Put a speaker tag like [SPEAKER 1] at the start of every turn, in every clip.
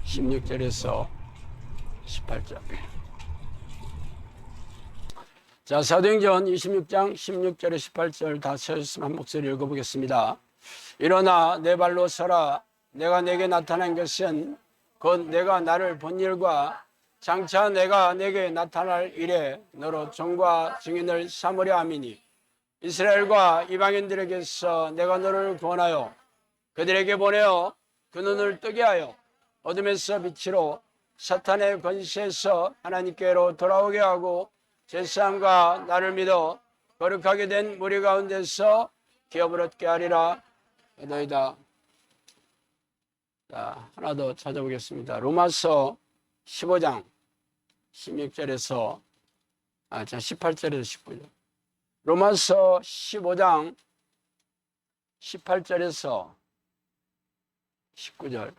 [SPEAKER 1] 16절에서 18절. 자, 사도행전 26장 16절에 18절 다 찾으시면 한 목소리 읽어보겠습니다. 일어나 내 발로 서라. 내가 내게 나타난 것은 곧 내가 나를 본 일과 장차 내가 내게 나타날 일에 너로 종과 증인을 삼으려 함이니 이스라엘과 이방인들에게서 내가 너를 구원하여 그들에게 보내어 그 눈을 뜨게 하여 어둠에서 빛으로 사탄의 권세에서 하나님께로 돌아오게 하고 제사함과 나를 믿어 거룩하게 된 무리 가운데서 기업을 얻게 하리라. 너희다. 자, 하나 더 찾아보겠습니다. 로마서 15장 16절에서 18절에서 19절. 로마서 15장 18절에서 19절.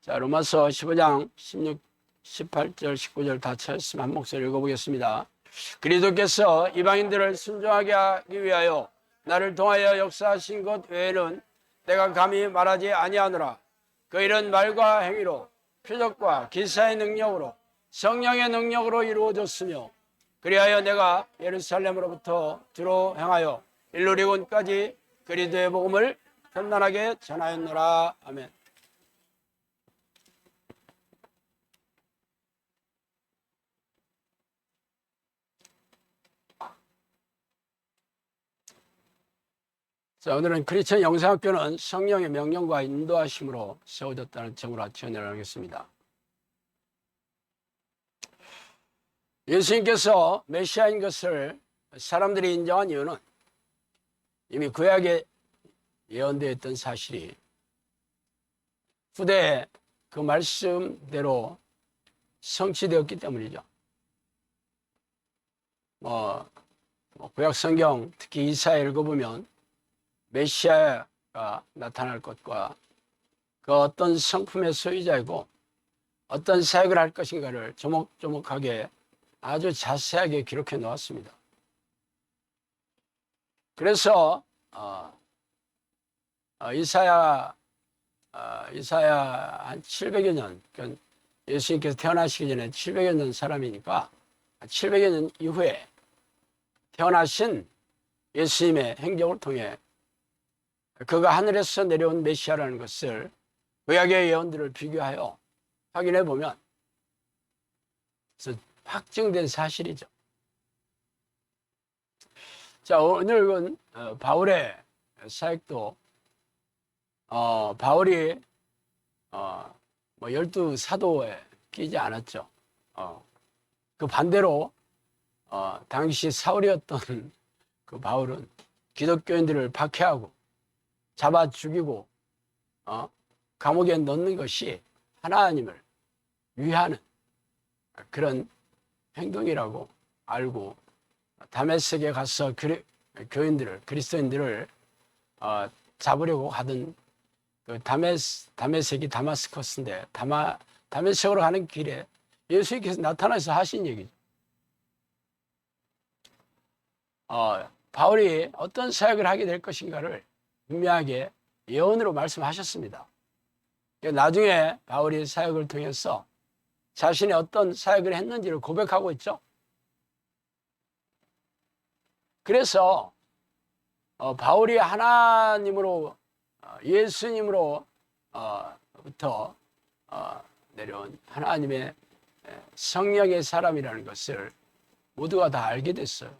[SPEAKER 1] 자, 로마서 15장 16, 18절, 19절 다 찾았으면 한 목소리 읽어보겠습니다. 그리스도께서 이방인들을 순종하게 하기 위하여 나를 통하여 역사하신 것 외에는 내가 감히 말하지 아니하노라. 그 일은 말과 행위로 표적과 기사의 능력으로 성령의 능력으로 이루어졌으며 그리하여 내가 예루살렘으로부터 주로 행하여 일루리곤까지 그리스도의 복음을 편안하게 전하였노라. 아멘. 자, 오늘은 크리스천 영상학교는 성령의 명령과 인도하심으로 세워졌다는 점으로 전해하겠습니다. 예수님께서 메시아인 것을 사람들이 인정한 이유는 이미 구약에 예언되어 있던 사실이 후대에 그 말씀대로 성취되었기 때문이죠. 구약 성경 특히 이사야 읽어보면 메시아가 나타날 것과 그 어떤 성품의 소유자이고 어떤 사역을 할 것인가를 조목조목하게 아주 자세하게 기록해 놓았습니다. 그래서 이사야 한 700여 년, 그러니까 예수님께서 태어나시기 전에 700여 년 사람이니까 700여 년 이후에 태어나신 예수님의 행적을 통해 그가 하늘에서 내려온 메시아라는 것을 구약의 예언들을 비교하여 확인해 보면 확증된 사실이죠. 자, 오늘은 바울의 사역도 바울이 12사도에 끼지 않았죠. 그 반대로 당시 사울이었던 그 바울은 기독교인들을 박해하고 잡아 죽이고 감옥에 넣는 것이 하나님을 위하는 그런 행동이라고 알고 다메섹에 가서 그리스도인들을 잡으려고 하던 그 다메섹이 다마스커스인데 다메섹으로 가는 길에 예수님께서 나타나서 하신 얘기죠. 바울이 어떤 사역을 하게 될 것인가를 분명하게 예언으로 말씀하셨습니다. 나중에 바울이 사역을 통해서 자신이 어떤 사역을 했는지를 고백하고 있죠. 그래서 바울이 하나님으로 예수님으로부터 내려온 하나님의 성령의 사람이라는 것을 모두가 다 알게 됐어요.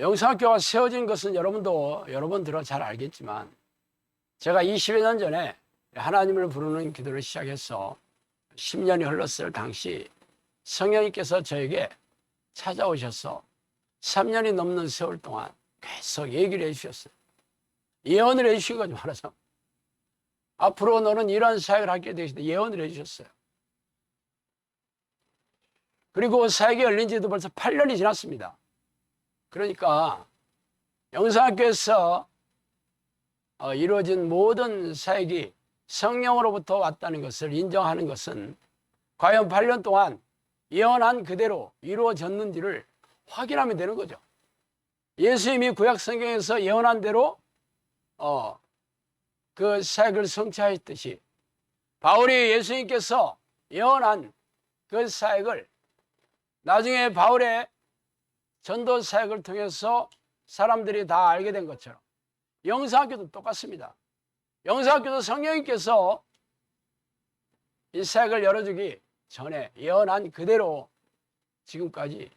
[SPEAKER 1] 영상학교가 세워진 것은 여러분도 여러 번 들어 잘 알겠지만 제가 20여 년 전에 하나님을 부르는 기도를 시작해서 10년이 흘렀을 당시 성령님께서 저에게 찾아오셔서 3년이 넘는 세월 동안 계속 얘기를 해주셨어요. 예언을 해주신 거죠, 말하자면. 앞으로 너는 이런 사역을 하게 되시다 예언을 해주셨어요. 그리고 사역이 열린 지도 벌써 8년이 지났습니다. 그러니까 영상학교에서 이루어진 모든 사역이 성령으로부터 왔다는 것을 인정하는 것은 과연 8년 동안 예언한 그대로 이루어졌는지를 확인하면 되는 거죠. 예수님이 구약 성경에서 예언한 대로 그 사역을 성취하였듯이 바울이 예수님께서 예언한 그 사역을 나중에 바울의 전도 사역을 통해서 사람들이 다 알게 된 것처럼 영성학교도 똑같습니다. 영성학교도 성령님께서 이 사역을 열어주기 전에 예언한 그대로 지금까지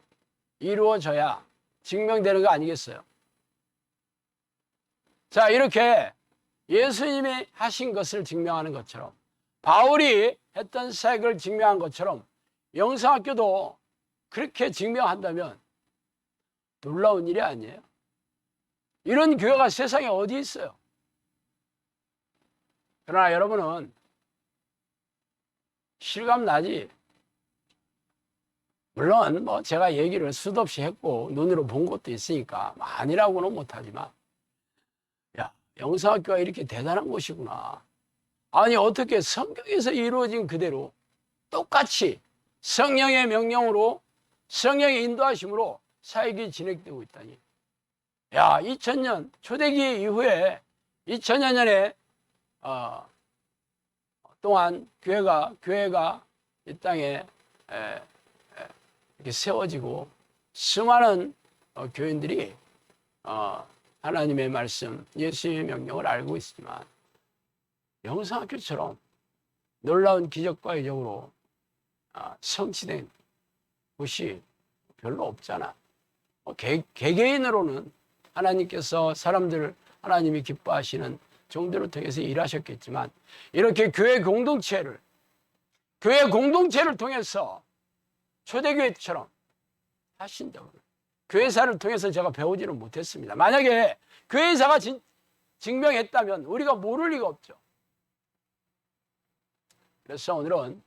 [SPEAKER 1] 이루어져야 증명되는 거 아니겠어요? 자, 이렇게 예수님이 하신 것을 증명하는 것처럼 바울이 했던 사역을 증명한 것처럼 영성학교도 그렇게 증명한다면 놀라운 일이 아니에요. 이런 교회가 세상에 어디 있어요? 그러나 여러분은 실감나지? 물론 뭐 제가 얘기를 수도 없이 했고 눈으로 본 것도 있으니까 아니라고는 못하지만 야, 영성학교가 이렇게 대단한 곳이구나. 아니 어떻게 성경에서 이루어진 그대로 똑같이 성령의 명령으로 성령의 인도하심으로 사역이 진행되고 있다니. 야, 2000년 초대기 이후에 2000여 년에 동안 교회가 이 땅에 이렇게 세워지고 수많은 교인들이 하나님의 말씀, 예수의 명령을 알고 있지만 영성학교처럼 놀라운 기적과 이적으로 성취된 곳이 별로 없잖아. 개개인으로는 하나님께서 사람들 하나님이 기뻐하시는 종들을 통해서 일하셨겠지만 이렇게 교회 공동체를 통해서 초대교회처럼 하신다고. 교회사를 통해서 제가 배우지는 못했습니다. 만약에 교회사가 증명했다면 우리가 모를 리가 없죠. 그래서 오늘은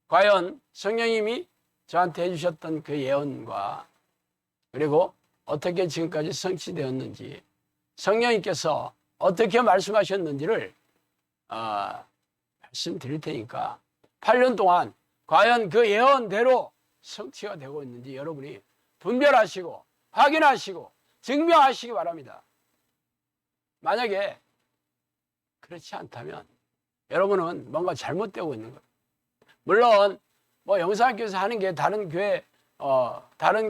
[SPEAKER 1] 과연 성령님이 저한테 해주셨던 그 예언과 그리고 어떻게 지금까지 성취되었는지 성령님께서 어떻게 말씀하셨는지를 말씀드릴 테니까 8년 동안 과연 그 예언대로 성취가 되고 있는지 여러분이 분별하시고 확인하시고 증명하시기 바랍니다. 만약에 그렇지 않다면 여러분은 뭔가 잘못되고 있는 거예요. 물론 뭐 영성학교에서 하는 게 다른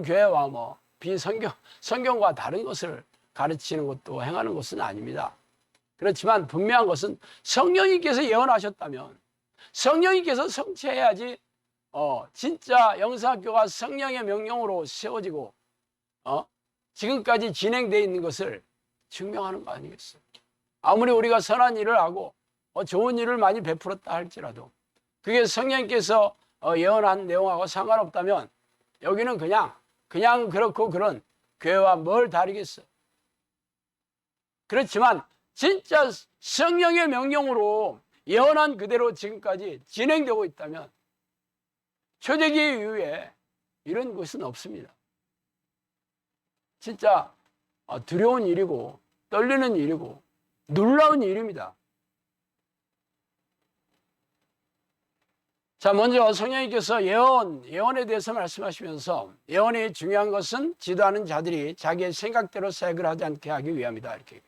[SPEAKER 1] 교회와 뭐 성경과 다른 것을 가르치는 것도 행하는 것은 아닙니다. 그렇지만 분명한 것은 성령님께서 예언하셨다면 성령님께서 성취해야지 진짜 영성학교가 성령의 명령으로 세워지고 지금까지 진행되어 있는 것을 증명하는 거 아니겠어요? 아무리 우리가 선한 일을 하고 좋은 일을 많이 베풀었다 할지라도 그게 성령님께서 예언한 내용하고 상관없다면 여기는 그냥 그렇고 그런 교회와 뭘 다르겠어요? 그렇지만 진짜 성령의 명령으로 예언한 그대로 지금까지 진행되고 있다면 초대기 이후에 이런 것은 없습니다. 진짜 두려운 일이고 떨리는 일이고 놀라운 일입니다. 자, 먼저 성령님께서 예언에 대해서 말씀하시면서 예언이 중요한 것은 지도하는 자들이 자기의 생각대로 사역을 하지 않게 하기 위함이다. 이렇게.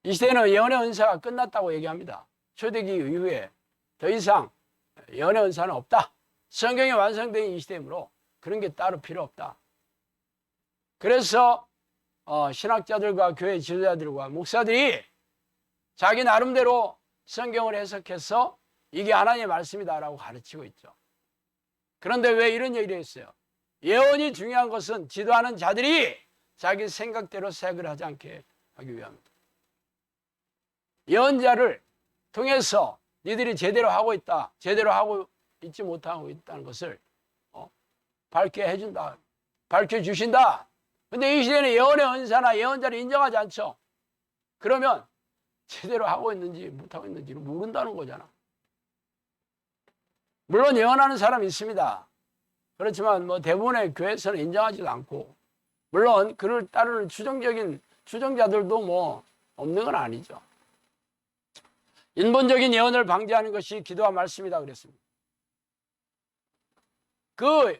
[SPEAKER 1] 이 시대는 예언의 은사가 끝났다고 얘기합니다. 초대기 이후에 더 이상 예언의 은사는 없다. 성경이 완성된 이 시대이므로 그런 게 따로 필요 없다. 그래서 신학자들과 교회 지도자들과 목사들이 자기 나름대로 성경을 해석해서 이게 하나님의 말씀이다라고 가르치고 있죠. 그런데 왜 이런 얘기를 했어요? 예언이 중요한 것은 지도하는 자들이 자기 생각대로 사역을 하지 않게 하기 위함입니다. 예언자를 통해서 니들이 제대로 하고 있다, 제대로 하고 있지 못하고 있다는 것을 밝게 해준다, 밝혀주신다. 근데 이 시대는 예언의 은사나 예언자를 인정하지 않죠. 그러면 제대로 하고 있는지 못하고 있는지를 모른다는 거잖아. 물론 예언하는 사람이 있습니다. 그렇지만 뭐 대부분의 교회에서는 인정하지도 않고, 물론 그를 따르는 추종자들도 뭐 없는 건 아니죠. 인본적인 예언을 방지하는 것이 기도와 말씀이다 그랬습니다. 그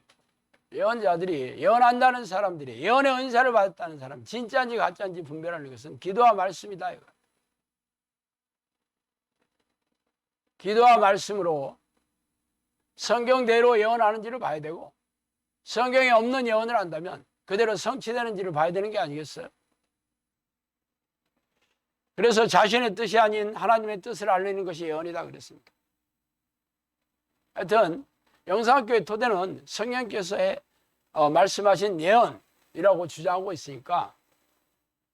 [SPEAKER 1] 예언자들이, 예언한다는 사람들이, 예언의 은사를 받았다는 사람, 진짜인지 가짜인지 분별하는 것은 기도와 말씀이다. 이거. 기도와 말씀으로 성경대로 예언하는지를 봐야 되고, 성경에 없는 예언을 한다면 그대로 성취되는지를 봐야 되는 게 아니겠어요? 그래서 자신의 뜻이 아닌 하나님의 뜻을 알리는 것이 예언이다 그랬습니다. 하여튼 영상학교의 토대는 성령께서 말씀하신 예언이라고 주장하고 있으니까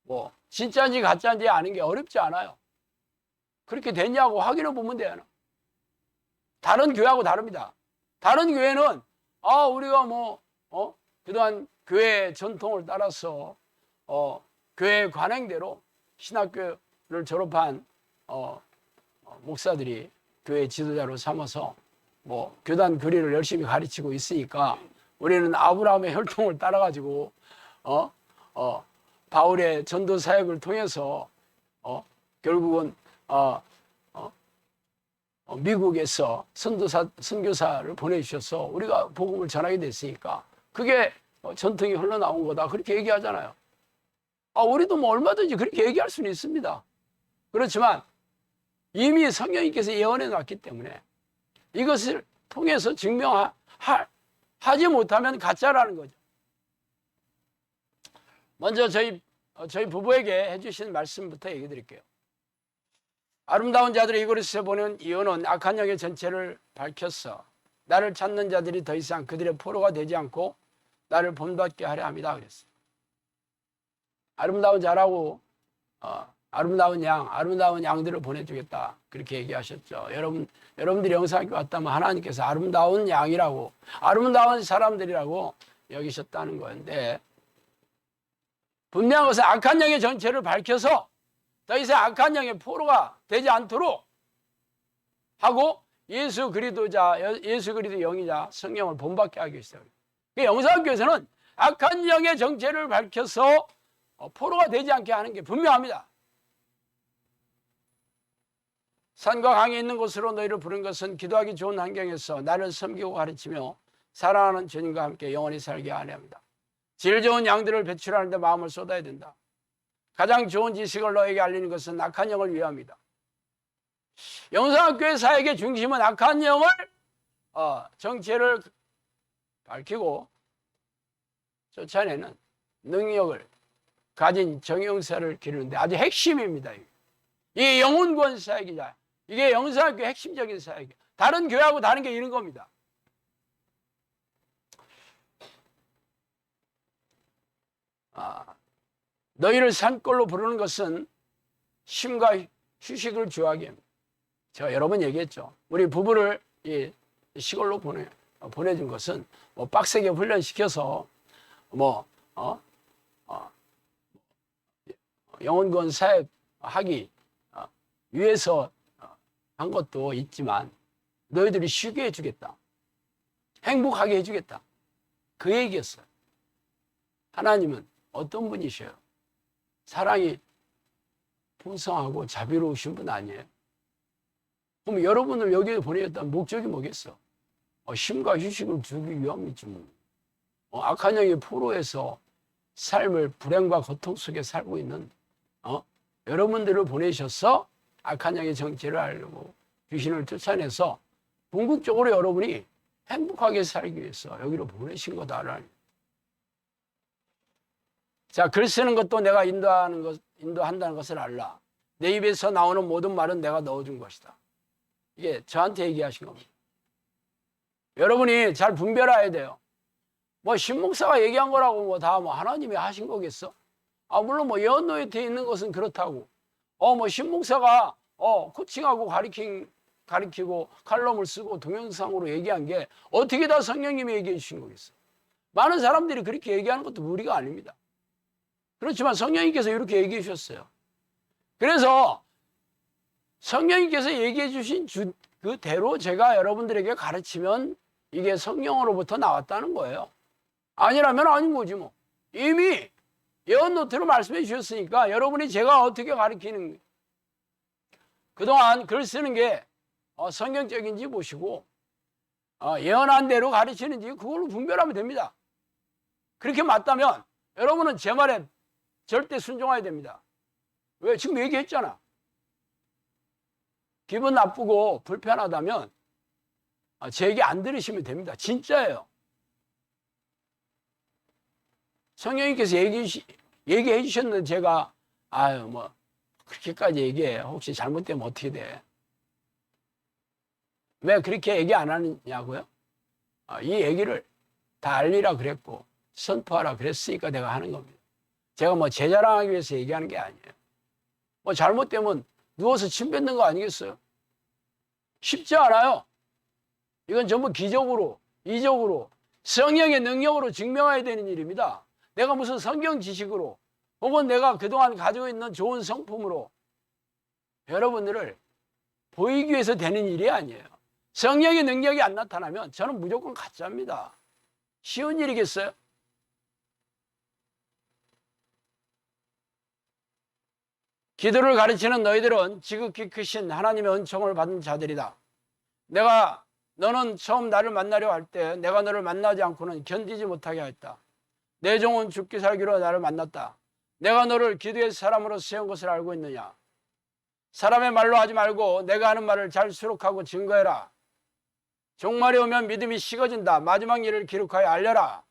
[SPEAKER 1] 뭐 진짜인지 가짜인지 아는 게 어렵지 않아요. 그렇게 됐냐고 확인해 보면 돼요. 다른 교회하고 다릅니다. 다른 교회는 우리가 그동안 교회 전통을 따라서 교회 관행대로 신학교를 졸업한 목사들이 교회 지도자로 삼아서 교단 교리를 열심히 가르치고 있으니까 우리는 아브라함의 혈통을 따라가지고 바울의 전도 사역을 통해서 결국은 미국에서 선교사를 보내주셔서 우리가 복음을 전하게 됐으니까 그게 전통이 흘러나온 거다 그렇게 얘기하잖아요. 우리도 얼마든지 그렇게 얘기할 수는 있습니다. 그렇지만 이미 성령님께서 예언해 놨기 때문에 이것을 통해서 증명하지 못하면 가짜라는 거죠. 먼저 저희 부부에게 해주신 말씀부터 얘기 드릴게요. 아름다운 자들의 이그리스에 보낸 예언은 악한 영의 전체를 밝혔어 나를 찾는 자들이 더 이상 그들의 포로가 되지 않고 나를 본받게 하려 합니다. 그랬어요. 아름다운 자라고 아름다운 양들을 보내주겠다 그렇게 얘기하셨죠. 여러분들이 영상학교 왔다면 하나님께서 아름다운 양이라고 아름다운 사람들이라고 여기셨다는 건데 분명한 것은 악한 영의 정체를 밝혀서 더 이상 악한 영의 포로가 되지 않도록 하고 예수 그리스도 영이자 성령을 본받게 하기 위해서 영상학교에서는 악한 영의 정체를 밝혀서 포로가 되지 않게 하는 게 분명합니다. 산과 강이 있는 곳으로 너희를 부른 것은 기도하기 좋은 환경에서 나를 섬기고 가르치며 사랑하는 주님과 함께 영원히 살게 하려 합니다. 질 좋은 양들을 배출하는데 마음을 쏟아야 된다. 가장 좋은 지식을 너에게 알리는 것은 악한 영을 위함이다. 영상학교의 사역의 중심은 악한 영을 정체를 밝히고 쫓아내는 능력을 가진 정형사를 기르는데 아주 핵심입니다. 이게 영혼구원 사역이다. 이게 영상학교의 핵심적인 사역이에요. 다른 교회하고 다른 게 이런 겁니다. 너희를 산골로 부르는 것은 쉼과 휴식을 주하게 합니다. 제가 여러 번 얘기했죠. 우리 부부를 시골로 보내준 것은 빡세게 훈련시켜서 영혼구원 사역하기 위해서 한 것도 있지만 너희들이 쉬게 해주겠다. 행복하게 해주겠다. 그 얘기였어요. 하나님은 어떤 분이셔요? 사랑이 풍성하고 자비로우신 분 아니에요? 그럼 여러분을 여기에 보내겠다는 목적이 뭐겠어? 쉼과 휴식을 주기 위함이지 뭐. 악한 영의 포로에서 삶을 불행과 고통 속에 살고 있는 여러분들을 보내셔서 악한 영의 정체를 알고 귀신을 쫓아내서 궁극적으로 여러분이 행복하게 살기 위해서 여기로 보내신 거다라는. 자, 글 쓰는 것도 내가 인도한다는 것을 알라. 내 입에서 나오는 모든 말은 내가 넣어준 것이다. 이게 저한테 얘기하신 겁니다. 여러분이 잘 분별해야 돼요. 신목사가 얘기한 거라고 다 하나님이 하신 거겠어? 물론 예언 노예트에 있는 것은 그렇다고. 신목사가 코칭하고 가리키고 칼럼을 쓰고 동영상으로 얘기한 게 어떻게 다 성령님이 얘기해 주신 거겠어? 많은 사람들이 그렇게 얘기하는 것도 무리가 아닙니다. 그렇지만 성령님께서 이렇게 얘기해 주셨어요. 그래서 성령님께서 얘기해 주신 그대로 제가 여러분들에게 가르치면 이게 성령으로부터 나왔다는 거예요. 아니라면 아닌 거지 뭐. 이미 예언 노트로 말씀해 주셨으니까 여러분이 제가 어떻게 가르치는 거예요. 그동안 글 쓰는 게 성경적인지 보시고 예언한 대로 가르치는지 그걸로 분별하면 됩니다. 그렇게 맞다면 여러분은 제 말에 절대 순종해야 됩니다. 왜? 지금 얘기했잖아. 기분 나쁘고 불편하다면 제 얘기 안 들으시면 됩니다. 진짜예요. 성령님께서 얘기해 주셨는데 제가 아유 뭐 그렇게까지 얘기해. 혹시 잘못되면 어떻게 돼? 왜 그렇게 얘기 안 하느냐고요? 이 얘기를 다 알리라 그랬고 선포하라 그랬으니까 내가 하는 겁니다. 제가 뭐 제 자랑하기 위해서 얘기하는 게 아니에요. 뭐 잘못되면 누워서 침 뱉는 거 아니겠어요? 쉽지 않아요. 이건 전부 기적으로, 이적으로, 성령의 능력으로 증명해야 되는 일입니다. 내가 무슨 성경 지식으로 혹은 내가 그동안 가지고 있는 좋은 성품으로 여러분들을 보이기 위해서 되는 일이 아니에요. 성령의 능력이 안 나타나면 저는 무조건 가짜입니다. 쉬운 일이겠어요? 기도를 가르치는 너희들은 지극히 크신 하나님의 은총을 받은 자들이다. 너는 처음 나를 만나려 할 때 내가 너를 만나지 않고는 견디지 못하게 하였다. 내 종은 죽기 살기로 나를 만났다. 내가 너를 기도의 사람으로 세운 것을 알고 있느냐? 사람의 말로 하지 말고 내가 하는 말을 잘 수록하고 증거해라. 종말이 오면 믿음이 식어진다. 마지막 일을 기록하여 알려라.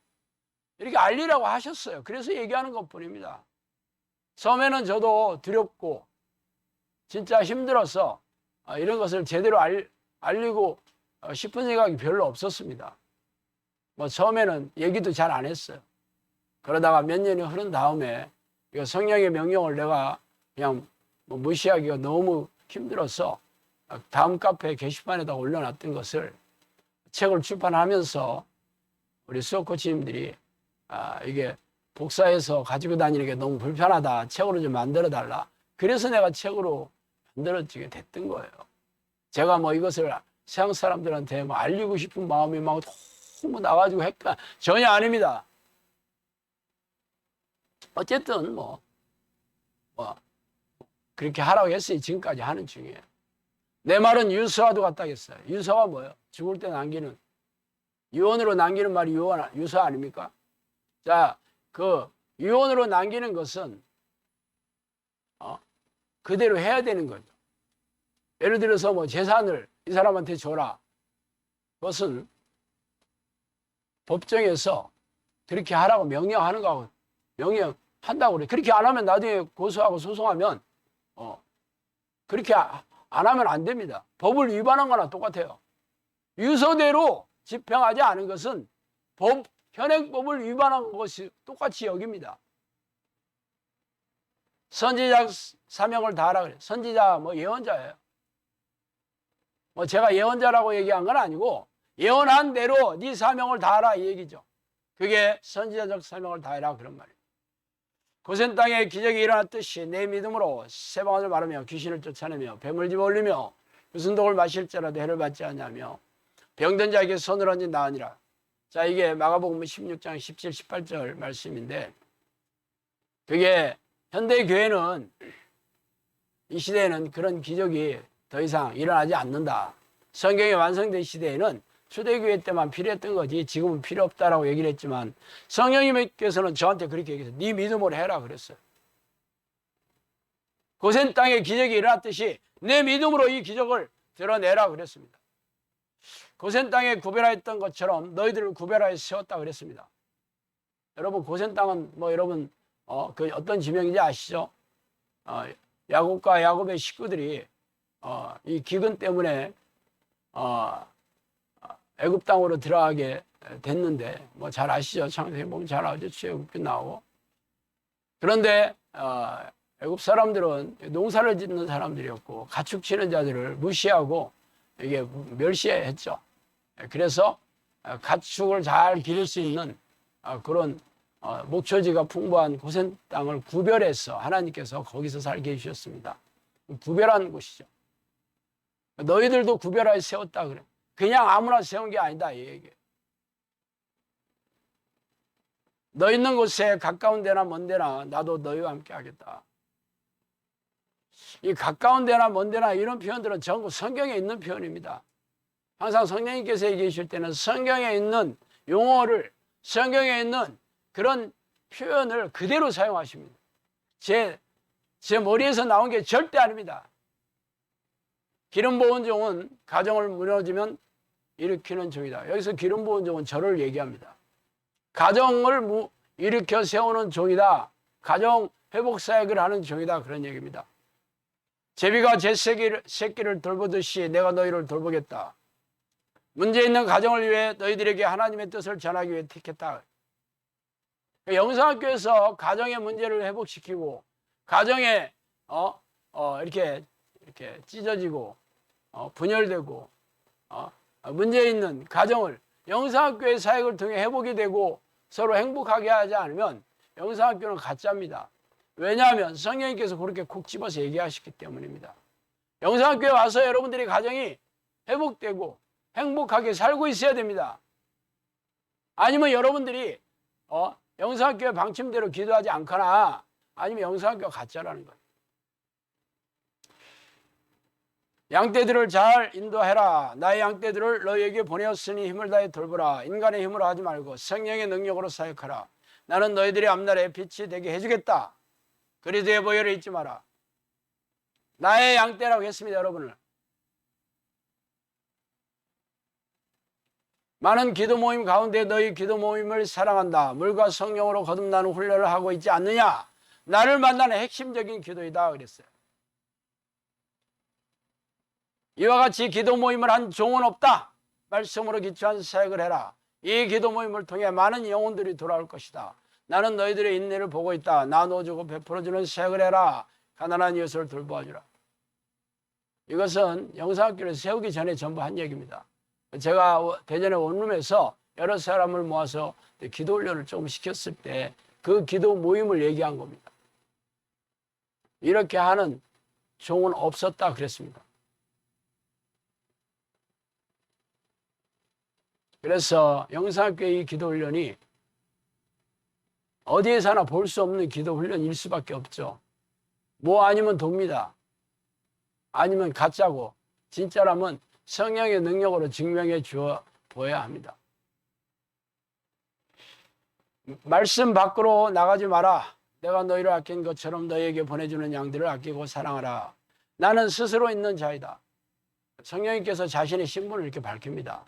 [SPEAKER 1] 이렇게 알리라고 하셨어요. 그래서 얘기하는 것뿐입니다. 처음에는 저도 두렵고 진짜 힘들어서 이런 것을 제대로 알리고 싶은 생각이 별로 없었습니다. 뭐 처음에는 얘기도 잘 안 했어요. 그러다가 몇 년이 흐른 다음에 성령의 명령을 내가 그냥 무시하기가 너무 힘들어서 다음 카페 게시판에다 올려놨던 것을 책을 출판하면서 우리 수업 코치님들이 이게 복사해서 가지고 다니는 게 너무 불편하다. 책으로 좀 만들어 달라. 그래서 내가 책으로 만들어지게 됐던 거예요. 제가 뭐 이것을 세상 사람들한테 뭐 알리고 싶은 마음이 막 너무 나가지고 했까 전혀 아닙니다. 어쨌든 뭐 그렇게 하라고 했으니 지금까지 하는 중이에요. 내 말은 유서와도 같다겠어요. 유서가 뭐예요? 죽을 때 남기는 유언으로 남기는 말이 유서 아닙니까? 자, 그 유언으로 남기는 것은 그대로 해야 되는 거죠. 예를 들어서 뭐 재산을 이 사람한테 줘라. 그것은 법정에서 그렇게 하라고 명령하는 거하고 명령한다고 그래. 그렇게 안 하면 나중에 고소하고 소송하면 그렇게 안 하면 안 됩니다. 법을 위반한 거나 똑같아요. 유서대로 집행하지 않은 것은 현행법을 위반한 것이 똑같이 여깁니다. 선지자 사명을 다하라 그래. 선지자 뭐 예언자예요. 뭐 제가 예언자라고 얘기한 건 아니고 예언한 대로 네 사명을 다하라 이 얘기죠. 그게 선지자적 사명을 다해라 그런 말이에요. 고센 땅에 기적이 일어났듯이 내 믿음으로 세방언을 말하며 귀신을 쫓아내며 뱀을 집어올리며 무슨 독을 마실지라도 해를 받지 않냐며 병든 자에게 손을 얹은 나으니라. 자, 이게 마가복음 16장 17, 18절 말씀인데 그게 현대 교회는 이 시대에는 그런 기적이 더 이상 일어나지 않는다. 성경이 완성된 시대에는 초대교회 때만 필요했던 거지 지금은 필요 없다라고 얘기를 했지만 성령님께서는 저한테 그렇게 얘기했어요. 네 믿음으로 해라 그랬어요. 고센 땅에 기적이 일어났듯이 내 믿음으로 이 기적을 드러내라 그랬습니다. 고센 땅에 구별하였던 것처럼 너희들을 구별하여 세웠다 그랬습니다. 여러분 고센 땅은 뭐 여러분 그 어떤 지명인지 아시죠? 야곱과 야곱의 식구들이 이 기근 때문에 애굽 땅으로 들어가게 됐는데 뭐 잘 아시죠? 창세기 보면 잘 알죠. 출애굽기 나오고. 그런데 애굽 사람들은 농사를 짓는 사람들이었고 가축 치는 자들을 무시하고 이게 멸시했죠. 그래서 가축을 잘 기를 수 있는 그런 목초지가 풍부한 고센 땅을 구별해서 하나님께서 거기서 살게 해주셨습니다. 구별한 곳이죠. 너희들도 구별하여 세웠다 그래. 그냥 아무나 세운 게 아니다 이 얘기예요. 너 있는 곳에 가까운 데나 먼 데나 나도 너희와 함께 하겠다. 이 가까운 데나 먼 데나 이런 표현들은 전부 성경에 있는 표현입니다. 항상 성령님께서 얘기해 주실 때는 성경에 있는 용어를 성경에 있는 그런 표현을 그대로 사용하십니다. 제 머리에서 나온 게 절대 아닙니다. 기름 부은 종은 가정을 무너지면 일으키는 종이다. 여기서 기름 부은 종은 저를 얘기합니다. 가정을 일으켜 세우는 종이다. 가정 회복 사역을 하는 종이다. 그런 얘기입니다. 제비가 제 새끼를 돌보듯이 내가 너희를 돌보겠다. 문제 있는 가정을 위해 너희들에게 하나님의 뜻을 전하기 위해 택했다. 영성학교에서 가정의 문제를 회복시키고 가정에 이렇게 찢어지고 분열되고 문제 있는 가정을 영성학교의 사역을 통해 회복이 되고 서로 행복하게 하지 않으면 영성학교는 가짜입니다. 왜냐하면 성령님께서 그렇게 콕 집어서 얘기하셨기 때문입니다. 영성학교에 와서 여러분들이 가정이 회복되고 행복하게 살고 있어야 됩니다. 아니면 여러분들이 영성학교의 방침대로 기도하지 않거나 아니면 영성학교가 가짜라는 거예요. 양떼들을 잘 인도해라. 나의 양떼들을 너희에게 보내었으니 힘을 다해 돌보라. 인간의 힘으로 하지 말고 성령의 능력으로 사역하라. 나는 너희들의 앞날에 빛이 되게 해주겠다. 그리스도의 보혈을 잊지 마라. 나의 양떼라고 했습니다, 여러분을. 많은 기도 모임 가운데 너희 기도 모임을 사랑한다. 물과 성령으로 거듭나는 훈련을 하고 있지 않느냐? 나를 만나는 핵심적인 기도이다 그랬어요. 이와 같이 기도 모임을 한 종은 없다. 말씀으로 기초한 사역을 해라. 이 기도 모임을 통해 많은 영혼들이 돌아올 것이다. 나는 너희들의 인내를 보고 있다. 나눠주고 베풀어주는 사역을 해라. 가난한 이웃을 돌보아주라. 이것은 영성학교를 세우기 전에 전부 한 얘기입니다. 제가 대전의 원룸에서 여러 사람을 모아서 기도 훈련을 조금 시켰을 때 그 기도 모임을 얘기한 겁니다. 이렇게 하는 종은 없었다 그랬습니다. 그래서 영성학교의 이 기도 훈련이 어디에서나 볼 수 없는 기도 훈련일 수밖에 없죠. 뭐 아니면 돕니다. 아니면 가짜고 진짜라면 성령의 능력으로 증명해 주어 보여야 합니다. 말씀 밖으로 나가지 마라. 내가 너희를 아낀 것처럼 너희에게 보내주는 양들을 아끼고 사랑하라. 나는 스스로 있는 자이다. 성령님께서 자신의 신분을 이렇게 밝힙니다.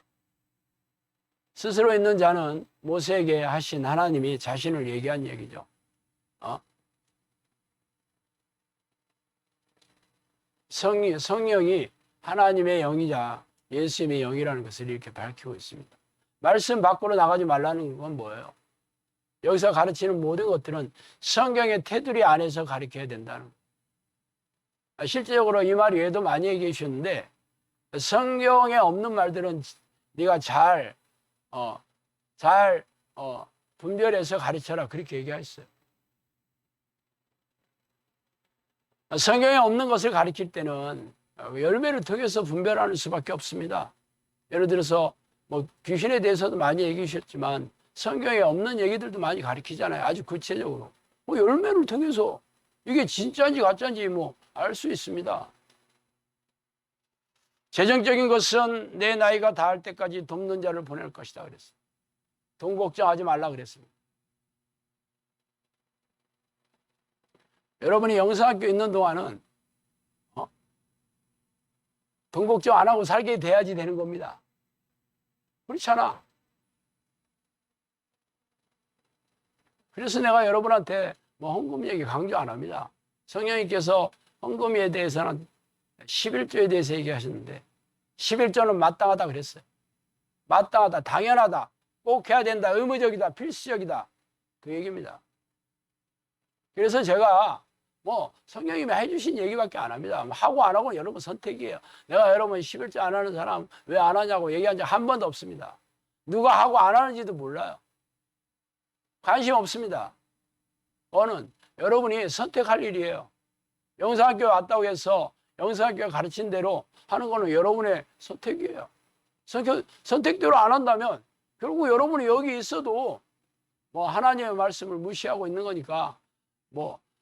[SPEAKER 1] 스스로 있는 자는 모세에게 하신 하나님이 자신을 얘기한 얘기죠. 성령이 하나님의 영이자 예수님의 영이라는 것을 이렇게 밝히고 있습니다. 말씀 밖으로 나가지 말라는 건 뭐예요? 여기서 가르치는 모든 것들은 성경의 테두리 안에서 가르쳐야 된다는 거예요. 실제적으로 이 말 외에도 많이 얘기해 주셨는데 성경에 없는 말들은 네가 잘 분별해서 가르쳐라 그렇게 얘기했어요. 성경에 없는 것을 가르칠 때는 열매를 통해서 분별하는 수밖에 없습니다. 예를 들어서 귀신에 대해서도 많이 얘기해 주셨지만 성경에 없는 얘기들도 많이 가르치잖아요. 아주 구체적으로. 열매를 통해서 이게 진짜인지 가짜인지 알 수 있습니다. 재정적인 것은 내 나이가 닿을 때까지 돕는 자를 보낼 것이다 그랬어요. 돈 걱정하지 말라 그랬습니다. 여러분이 영성학교 있는 동안은 돈 걱정 안 하고 살게 돼야지 되는 겁니다. 그렇잖아. 그래서 내가 여러분한테 헌금 얘기 강조 안 합니다. 성령님께서 헌금에 대해서는 11조에 대해서 얘기하셨는데 11조는 마땅하다 그랬어요. 마땅하다, 당연하다, 꼭 해야 된다, 의무적이다, 필수적이다 그 얘기입니다. 그래서 제가 성령님이 해주신 얘기밖에 안 합니다. 하고 안 하고는 여러분 선택이에요. 내가 여러분 11조 안 하는 사람 왜 안 하냐고 얘기한 적 한 번도 없습니다. 누가 하고 안 하는지도 몰라요. 관심 없습니다. 그거는 여러분이 선택할 일이에요. 영성학교 왔다고 해서 영성학교가 가르친 대로 하는 거는 여러분의 선택이에요. 선택대로 안 한다면 결국 여러분이 여기 있어도 하나님의 말씀을 무시하고 있는 거니까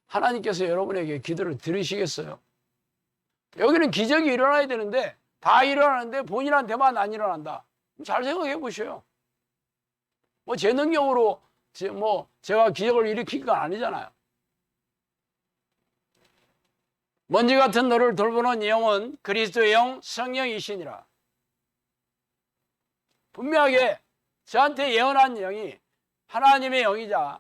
[SPEAKER 1] 하나님께서 여러분에게 기도를 들으시겠어요? 여기는 기적이 일어나야 되는데 다 일어나는데 본인한테만 안 일어난다. 잘 생각해 보셔요. 제 능력으로 제가 기적을 일으킨 건 아니잖아요. 먼지 같은 너를 돌보는 영은 그리스도의 영 성령이시니라. 분명하게 저한테 예언한 영이 하나님의 영이자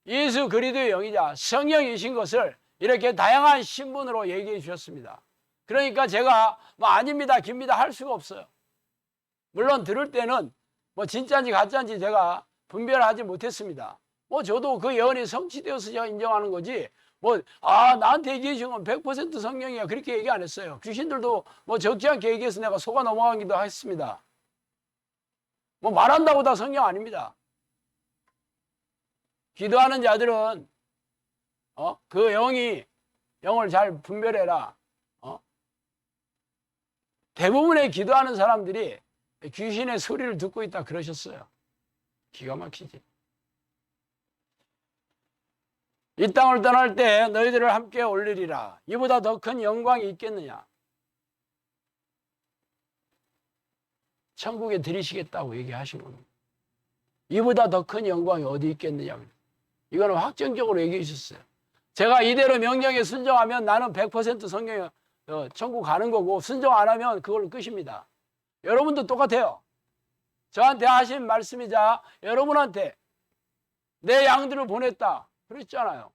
[SPEAKER 1] 예수 그리스도의 영이자 성령이신 것을 이렇게 다양한 신분으로 얘기해 주셨습니다. 그러니까 제가 아닙니다, 깁니다 할 수가 없어요. 물론 들을 때는 진짜인지 가짜인지 제가 분별하지 못했습니다. 저도 그 예언이 성취되어서 제가 인정하는 거지, 나한테 얘기해 준 건 100% 성령이야, 그렇게 얘기 안 했어요. 귀신들도 적지 않게 얘기해서 내가 속아 넘어가기도 했습니다. 말한다고 다 성령 아닙니다. 기도하는 자들은 그 영을 잘 분별해라. 대부분의 기도하는 사람들이 귀신의 소리를 듣고 있다 그러셨어요. 기가 막히지. 이 땅을 떠날 때 너희들을 함께 올리리라. 이보다 더 큰 영광이 있겠느냐. 천국에 들이시겠다고 얘기하신 겁니다. 이보다 더 큰 영광이 어디 있겠느냐. 이거는 확정적으로 얘기해 주셨어요. 제가 이대로 명령에 순종하면 나는 100% 성령이 천국 가는 거고, 순종 안 하면 그걸로 끝입니다. 여러분도 똑같아요. 저한테 하신 말씀이자 여러분한테 내 양들을 보냈다 그랬잖아요.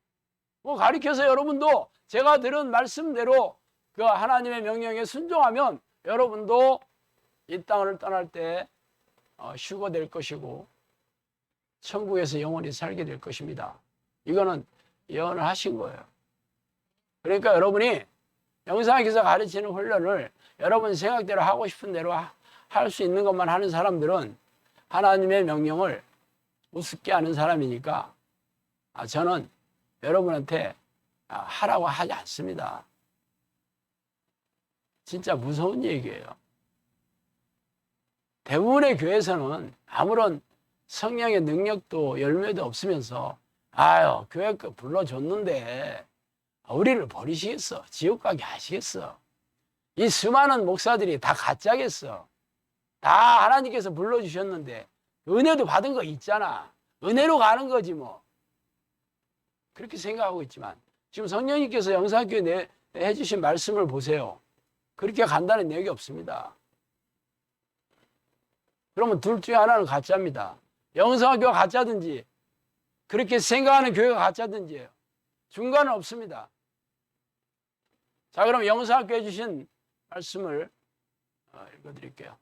[SPEAKER 1] 가르쳐서 여러분도 제가 들은 말씀대로 그 하나님의 명령에 순종하면 여러분도 이 땅을 떠날 때 휴거 될 것이고 천국에서 영원히 살게 될 것입니다. 이거는 예언을 하신 거예요. 그러니까 여러분이 영상에서 가르치는 훈련을 여러분 생각대로 하고 싶은 대로 할 수 있는 것만 하는 사람들은 하나님의 명령을 우습게 하는 사람이니까 저는 여러분한테 하라고 하지 않습니다. 진짜 무서운 얘기예요. 대부분의 교회에서는 아무런 성령의 능력도 열매도 없으면서 교회 불러줬는데 우리를 버리시겠어? 지옥 가게 하시겠어? 이 수많은 목사들이 다 가짜겠어? 다 하나님께서 불러주셨는데 은혜도 받은 거 있잖아. 은혜로 가는 거지 뭐. 그렇게 생각하고 있지만 지금 성령님께서 영상교회 해주신 말씀을 보세요. 그렇게 간다는 얘기 없습니다. 그러면 둘 중에 하나는 가짜입니다. 영상교회가 가짜든지 그렇게 생각하는 교회가 가짜든지예요. 중간은 없습니다. 자, 그럼 영상교회 해주신 말씀을 읽어드릴게요.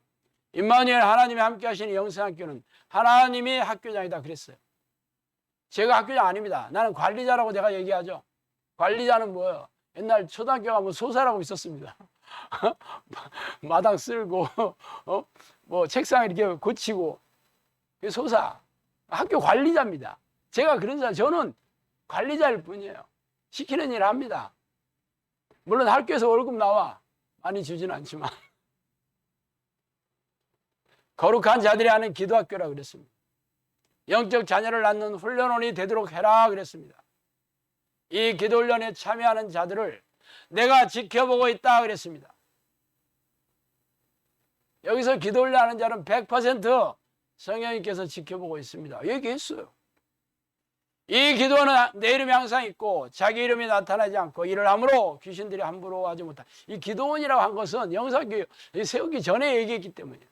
[SPEAKER 1] 임마누엘 하나님이 함께 하시는 영상학교는 하나님이 학교장이다 그랬어요. 제가 학교장 아닙니다. 나는 관리자라고 제가 얘기하죠. 관리자는 뭐예요? 옛날 초등학교 가면 소사라고 있었습니다. 마당 쓸고 책상 이렇게 고치고 소사. 학교 관리자입니다. 제가 그런 사람, 저는 관리자일 뿐이에요. 시키는 일을 합니다. 물론 학교에서 월급 나와. 많이 주지는 않지만. 거룩한 자들이 하는 기도학교라 그랬습니다. 영적 자녀를 낳는 훈련원이 되도록 해라 그랬습니다. 이 기도훈련에 참여하는 자들을 내가 지켜보고 있다 그랬습니다. 여기서 기도훈련하는 자는 100% 성령님께서 지켜보고 있습니다. 얘기했어요. 이 기도는 내 이름이 항상 있고 자기 이름이 나타나지 않고 이를 함으로 귀신들이 함부로 하지 못한, 이 기도원이라고 한 것은 영상교회 세우기 전에 얘기했기 때문이에요.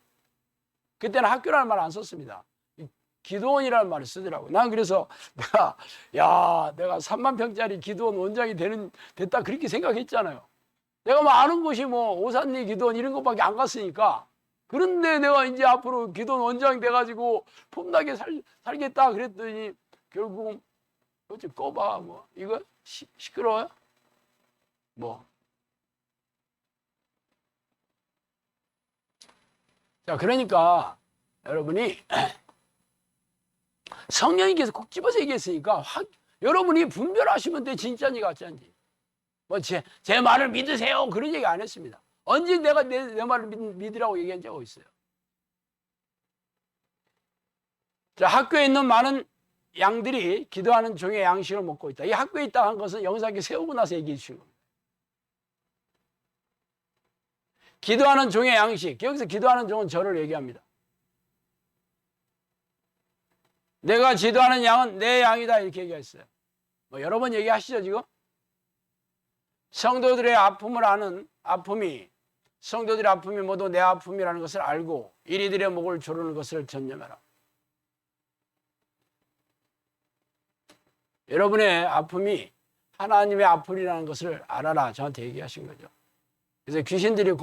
[SPEAKER 1] 그때는 학교라는 말 안 썼습니다. 기도원이라는 말을 쓰더라고요. 난 그래서 내가 3만 평짜리 기도원 원장이 됐다 그렇게 생각했잖아요. 내가 아는 곳이 오산리 기도원 이런 것밖에 안 갔으니까. 그런데 내가 이제 앞으로 기도원 원장 돼가지고 폼나게 살겠다 그랬더니 결국은 어째 꺼봐 이거 시끄러워요? 자, 그러니까 여러분이 성령님께서 꼭 집어서 얘기했으니까 여러분이 분별하시면 돼. 진짜인지 가짜인지. 제 말을 믿으세요 그런 얘기 안 했습니다. 언제 내가 내 말을 믿으라고 얘기한 적 있어요? 자, 학교에 있는 많은 양들이 기도하는 종의 양식을 먹고 있다. 이 학교에 있다 한 것은 영상에 세우고 나서 얘기해 주신 겁니다. 기도하는 종의 양식. 여기서 기도하는 종은 저를 얘기합니다. 내가 지도하는 양은 내 양이다 이렇게 얘기했어요. 뭐 여러 번 얘기하시죠 지금? 성도들의 아픔을 아는 성도들의 아픔이 모두 내 아픔이라는 것을 알고 이리들의 목을 조르는 것을 전념해라. 여러분의 아픔이 하나님의 아픔이라는 것을 알아라 저한테 얘기하신 거죠. 그래서 귀신들을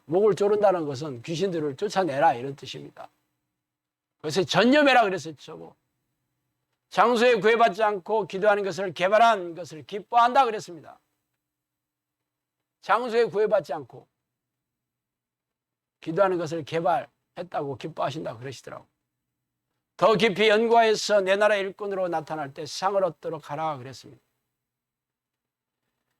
[SPEAKER 1] 목을 조른다는 것은 귀신들을 쫓아내라 이런 뜻입니다. 그래서 전념해라 그랬어요. 저거. 장소에 구애받지 않고 기도하는 것을 개발한 것을 기뻐한다 그랬습니다. 장소에 구애받지 않고 기도하는 것을 개발했다고 기뻐하신다고 그러시더라고요. 더 깊이 연구하여서 내 나라 일꾼으로 나타날 때 상을 얻도록 하라 그랬습니다.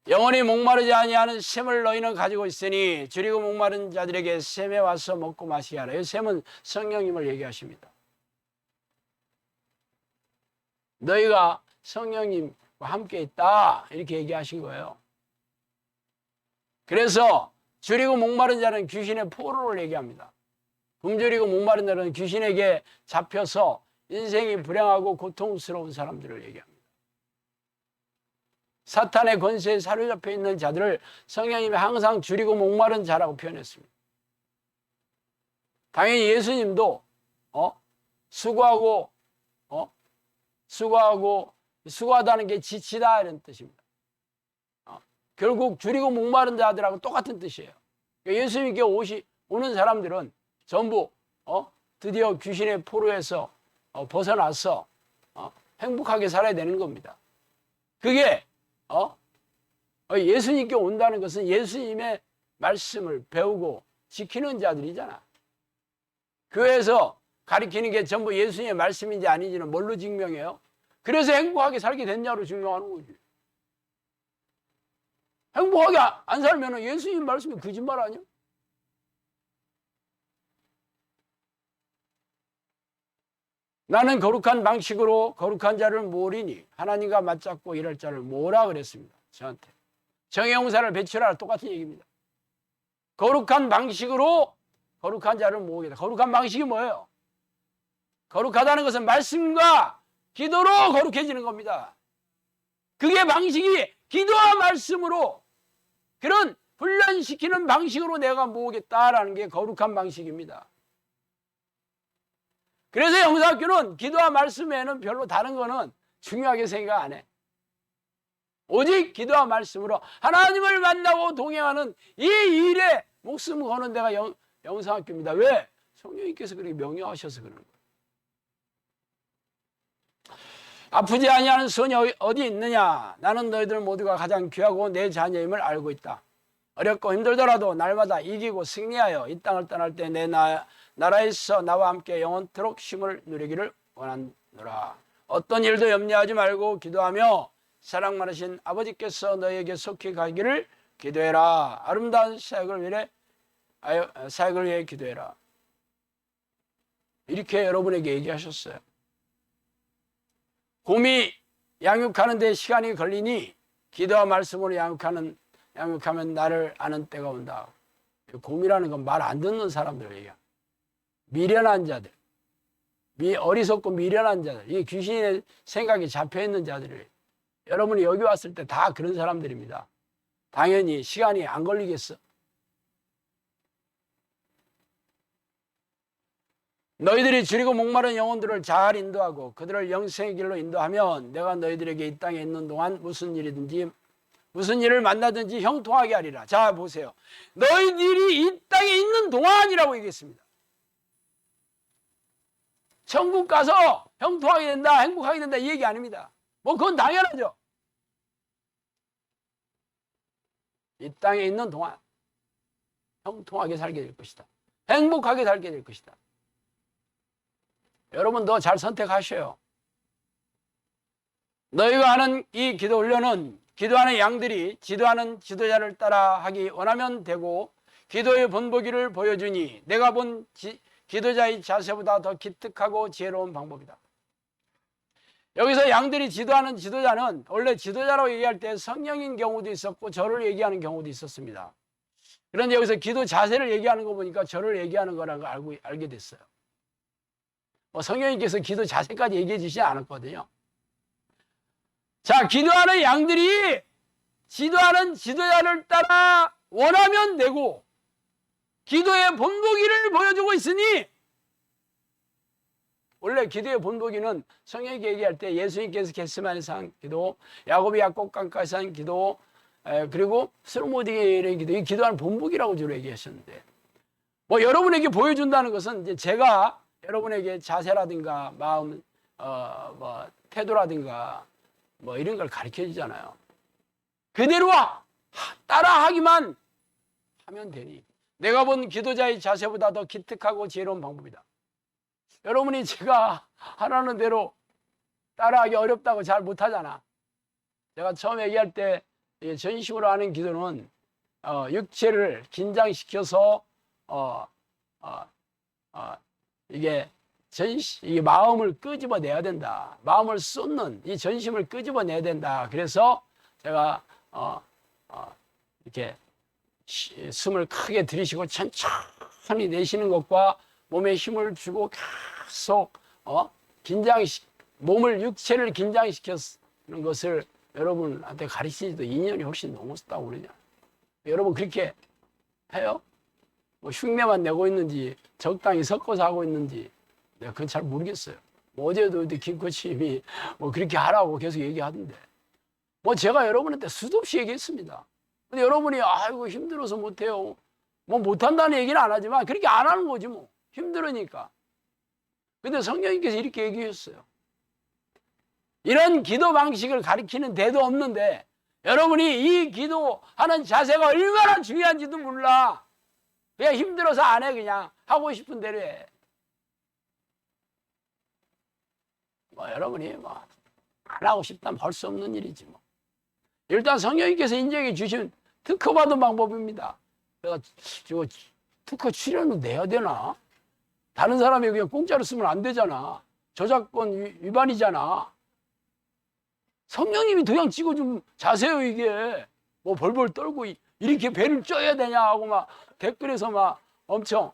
[SPEAKER 1] 영원히 목마르지 아니하는 샘을 너희는 가지고 있으니 줄이고 목마른 자들에게 샘에 와서 먹고 마시게 하라. 이 샘은 성령님을 얘기하십니다. 너희가 성령님과 함께 있다 이렇게 얘기하신 거예요. 그래서 줄이고 목마른 자는 귀신의 포로를 얘기합니다. 굶주리고 목마른 자는 귀신에게 잡혀서 인생이 불행하고 고통스러운 사람들을 얘기합니다. 사탄의 권세에 사로잡혀 있는 자들을 성령님이 항상 줄이고 목마른 자라고 표현했습니다. 당연히 예수님도 수고하다는 게 지치다 이런 뜻입니다. 결국 줄이고 목마른 자들하고 똑같은 뜻이에요. 예수님께 오는 사람들은 전부 드디어 귀신의 포로에서 벗어나서 행복하게 살아야 되는 겁니다. 그게 예수님께 온다는 것은 예수님의 말씀을 배우고 지키는 자들이잖아. 교회에서 가르치는 게 전부 예수님의 말씀인지 아닌지는 뭘로 증명해요? 그래서 행복하게 살게 됐냐로 증명하는 거지. 행복하게 안 살면 예수님 말씀이 거짓말 아니야? 나는 거룩한 방식으로 거룩한 자를 모으리니 하나님과 맞잡고 일할 자를 모으라 그랬습니다. 저한테. 정의용사를 배출하라 똑같은 얘기입니다. 거룩한 방식으로 거룩한 자를 모으겠다. 거룩한 방식이 뭐예요? 거룩하다는 것은 말씀과 기도로 거룩해지는 겁니다. 그게 방식이 기도와 말씀으로 그런 훈련시키는 방식으로 내가 모으겠다라는 게 거룩한 방식입니다. 그래서 영사학교는 기도와 말씀 외에는 별로 다른 거는 중요하게 생각 안 해. 오직 기도와 말씀으로 하나님을 만나고 동행하는 이 일에 목숨 거는 데가 영상학교입니다. 왜? 성령님께서 그렇게 명령하셔서 그러는 거예요. 아프지 아니하는 손이 어디 있느냐? 나는 너희들 모두가 가장 귀하고 내 자녀임을 알고 있다. 어렵고 힘들더라도 날마다 이기고 승리하여 이 땅을 떠날 때 내 나라에서 나와 함께 영원토록 쉼을 누리기를 원하노라. 어떤 일도 염려하지 말고 기도하며 사랑 많으신 아버지께서 너희에게 속히 가기를 기도해라. 아름다운 사역을 위해 기도해라. 이렇게 여러분에게 얘기하셨어요. 곰이 양육하는 데 시간이 걸리니 기도와 말씀으로 양육하면 나를 아는 때가 온다. 곰이라는 건 말 안 듣는 사람들 얘기야. 미련한 자들, 어리석고 미련한 자들, 이 귀신의 생각이 잡혀있는 자들이 여러분이 여기 왔을 때 다 그런 사람들입니다. 당연히 시간이 안 걸리겠어. 너희들이 줄이고 목마른 영혼들을 잘 인도하고 그들을 영생의 길로 인도하면 내가 너희들에게 이 땅에 있는 동안 무슨 일을 만나든지 형통하게 하리라. 자 보세요. 너희들이 이 땅에 있는 동안이라고 얘기했습니다. 천국 가서 형통하게 된다, 행복하게 된다 이 얘기 아닙니다. 뭐 그건 당연하죠. 이 땅에 있는 동안 형통하게 살게 될 것이다. 행복하게 살게 될 것이다. 여러분 더 잘 선택하셔요. 너희가 하는 이 기도 훈련은 기도하는 양들이 지도하는 지도자를 따라 하기 원하면 되고 기도의 본보기를 보여주니 내가 본 기도자의 자세보다 더 기특하고 지혜로운 방법이다. 여기서 양들이 지도하는 지도자는 원래 지도자라고 얘기할 때 성령인 경우도 있었고 저를 얘기하는 경우도 있었습니다. 그런데 여기서 기도 자세를 얘기하는 거 보니까 저를 얘기하는 거라는 걸 알게 됐어요. 성령님께서 기도 자세까지 얘기해 주시지 않았거든요. 자, 기도하는 양들이 지도하는 지도자를 따라 원하면 되고 기도의 본보기를 보여주고 있으니, 원래 기도의 본보기는 성령이 얘기할 때 예수님께서 겟세마네 산 기도, 야곱이 약속 강가에서 한 기도, 그리고 스로모디게의 기도, 이 기도하는 본보기라고 주로 얘기하셨는데, 뭐 여러분에게 보여준다는 것은 이제 제가 여러분에게 자세라든가 마음, 뭐 태도라든가 뭐 이런 걸 가르쳐 주잖아요. 그대로 따라하기만 하면 되니, 내가 본 기도자의 자세보다 더 기특하고 지혜로운 방법이다. 여러분이 제가 하라는 대로 따라하기 어렵다고 잘 못하잖아. 제가 처음 얘기할 때 전식으로 하는 기도는 육체를 긴장시켜서 이게 이게 마음을 끄집어내야 된다. 마음을 쏟는 이 전심을 끄집어내야 된다. 그래서 제가 이렇게 숨을 크게 들이쉬고 천천히 내쉬는 것과 몸에 힘을 주고 계속 몸을 육체를 긴장시키는 것을 여러분한테 가르친 지도 2년이 훨씬 넘었다고 그러냐. 여러분 그렇게 해요? 뭐 흉내만 내고 있는지 적당히 섞어서 하고 있는지 내가 그건 잘 모르겠어요. 뭐 어제도 김코치님이 뭐 그렇게 하라고 계속 얘기하던데, 뭐 제가 여러분한테 수도 없이 얘기했습니다. 근데 여러분이 아이고 힘들어서 못해요, 뭐 못한다는 얘기는 안 하지만 그렇게 안 하는 거지 뭐, 힘들으니까. 근데 성령님께서 이렇게 얘기했어요. 이런 기도 방식을 가리키는 데도 없는데 여러분이 이 기도하는 자세가 얼마나 중요한지도 몰라. 그냥 힘들어서 안 해. 그냥 하고 싶은 대로 해. 뭐 여러분이 뭐 안 하고 싶다면 할 수 없는 일이지 뭐. 일단 성령님께서 인정해 주신 특허받은 방법입니다. 내가 저 특허 출연은 내야 되나? 다른 사람이 그냥 공짜로 쓰면 안 되잖아. 저작권 위반이잖아. 성령님이 그냥 찍어준 자세요 이게. 뭐 벌벌 떨고 이렇게 배를 쪄야 되냐 하고 막 댓글에서 막 엄청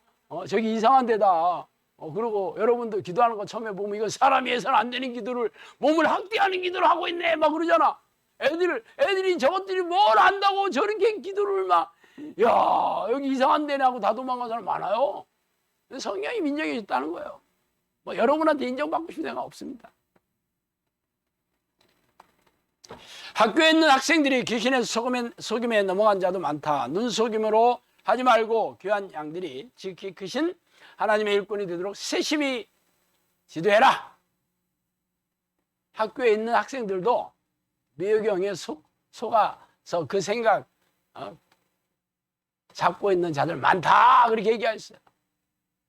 [SPEAKER 1] 저기 이상한 데다 그러고 여러분도 기도하는 거 처음에 보면 이건 사람이 해서는 안 되는 기도를, 몸을 학대하는 기도를 하고 있네 막 그러잖아. 애들이 저것들이 뭘 안다고 저렇게 기도를 막, 야 여기 이상한 데네 하고 다 도망간 사람 많아요. 성령이 인정해 줬다는 거예요. 뭐 여러분한테 인정받고 싶은 생각 없습니다. 학교에 있는 학생들이 귀신의 속임에 넘어간 자도 많다. 눈속임으로 하지 말고 귀한 양들이 지극히 크신 하나님의 일꾼이 되도록 세심히 지도해라. 학교에 있는 학생들도 미호경에 속아서 그 생각 잡고 있는 자들 많다 그렇게 얘기하셨어요.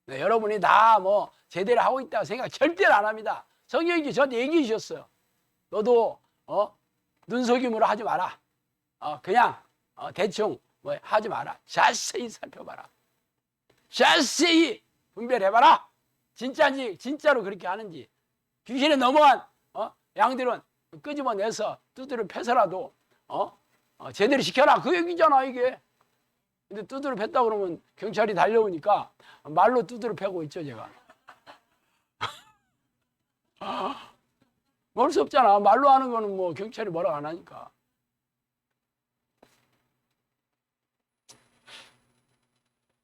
[SPEAKER 1] 네, 여러분이 다 뭐 제대로 하고 있다고 생각 절대로 안 합니다. 성령님이 저한테 얘기해 주셨어요. 너도 눈속임으로 하지 마라. 그냥 대충 뭐 하지 마라. 자세히 살펴봐라. 자세히 분별해봐라. 진짜인지 진짜로 그렇게 하는지. 귀신에 넘어간 양들은 끄집어내서 두드려 패서라도 제대로 시켜라. 그 얘기잖아 이게. 근데 두드려 팼다 그러면 경찰이 달려오니까 말로 두드려 패고 있죠 제가. 모를 수 없잖아. 말로 하는 거는 뭐 경찰이 뭐라고 안 하니까.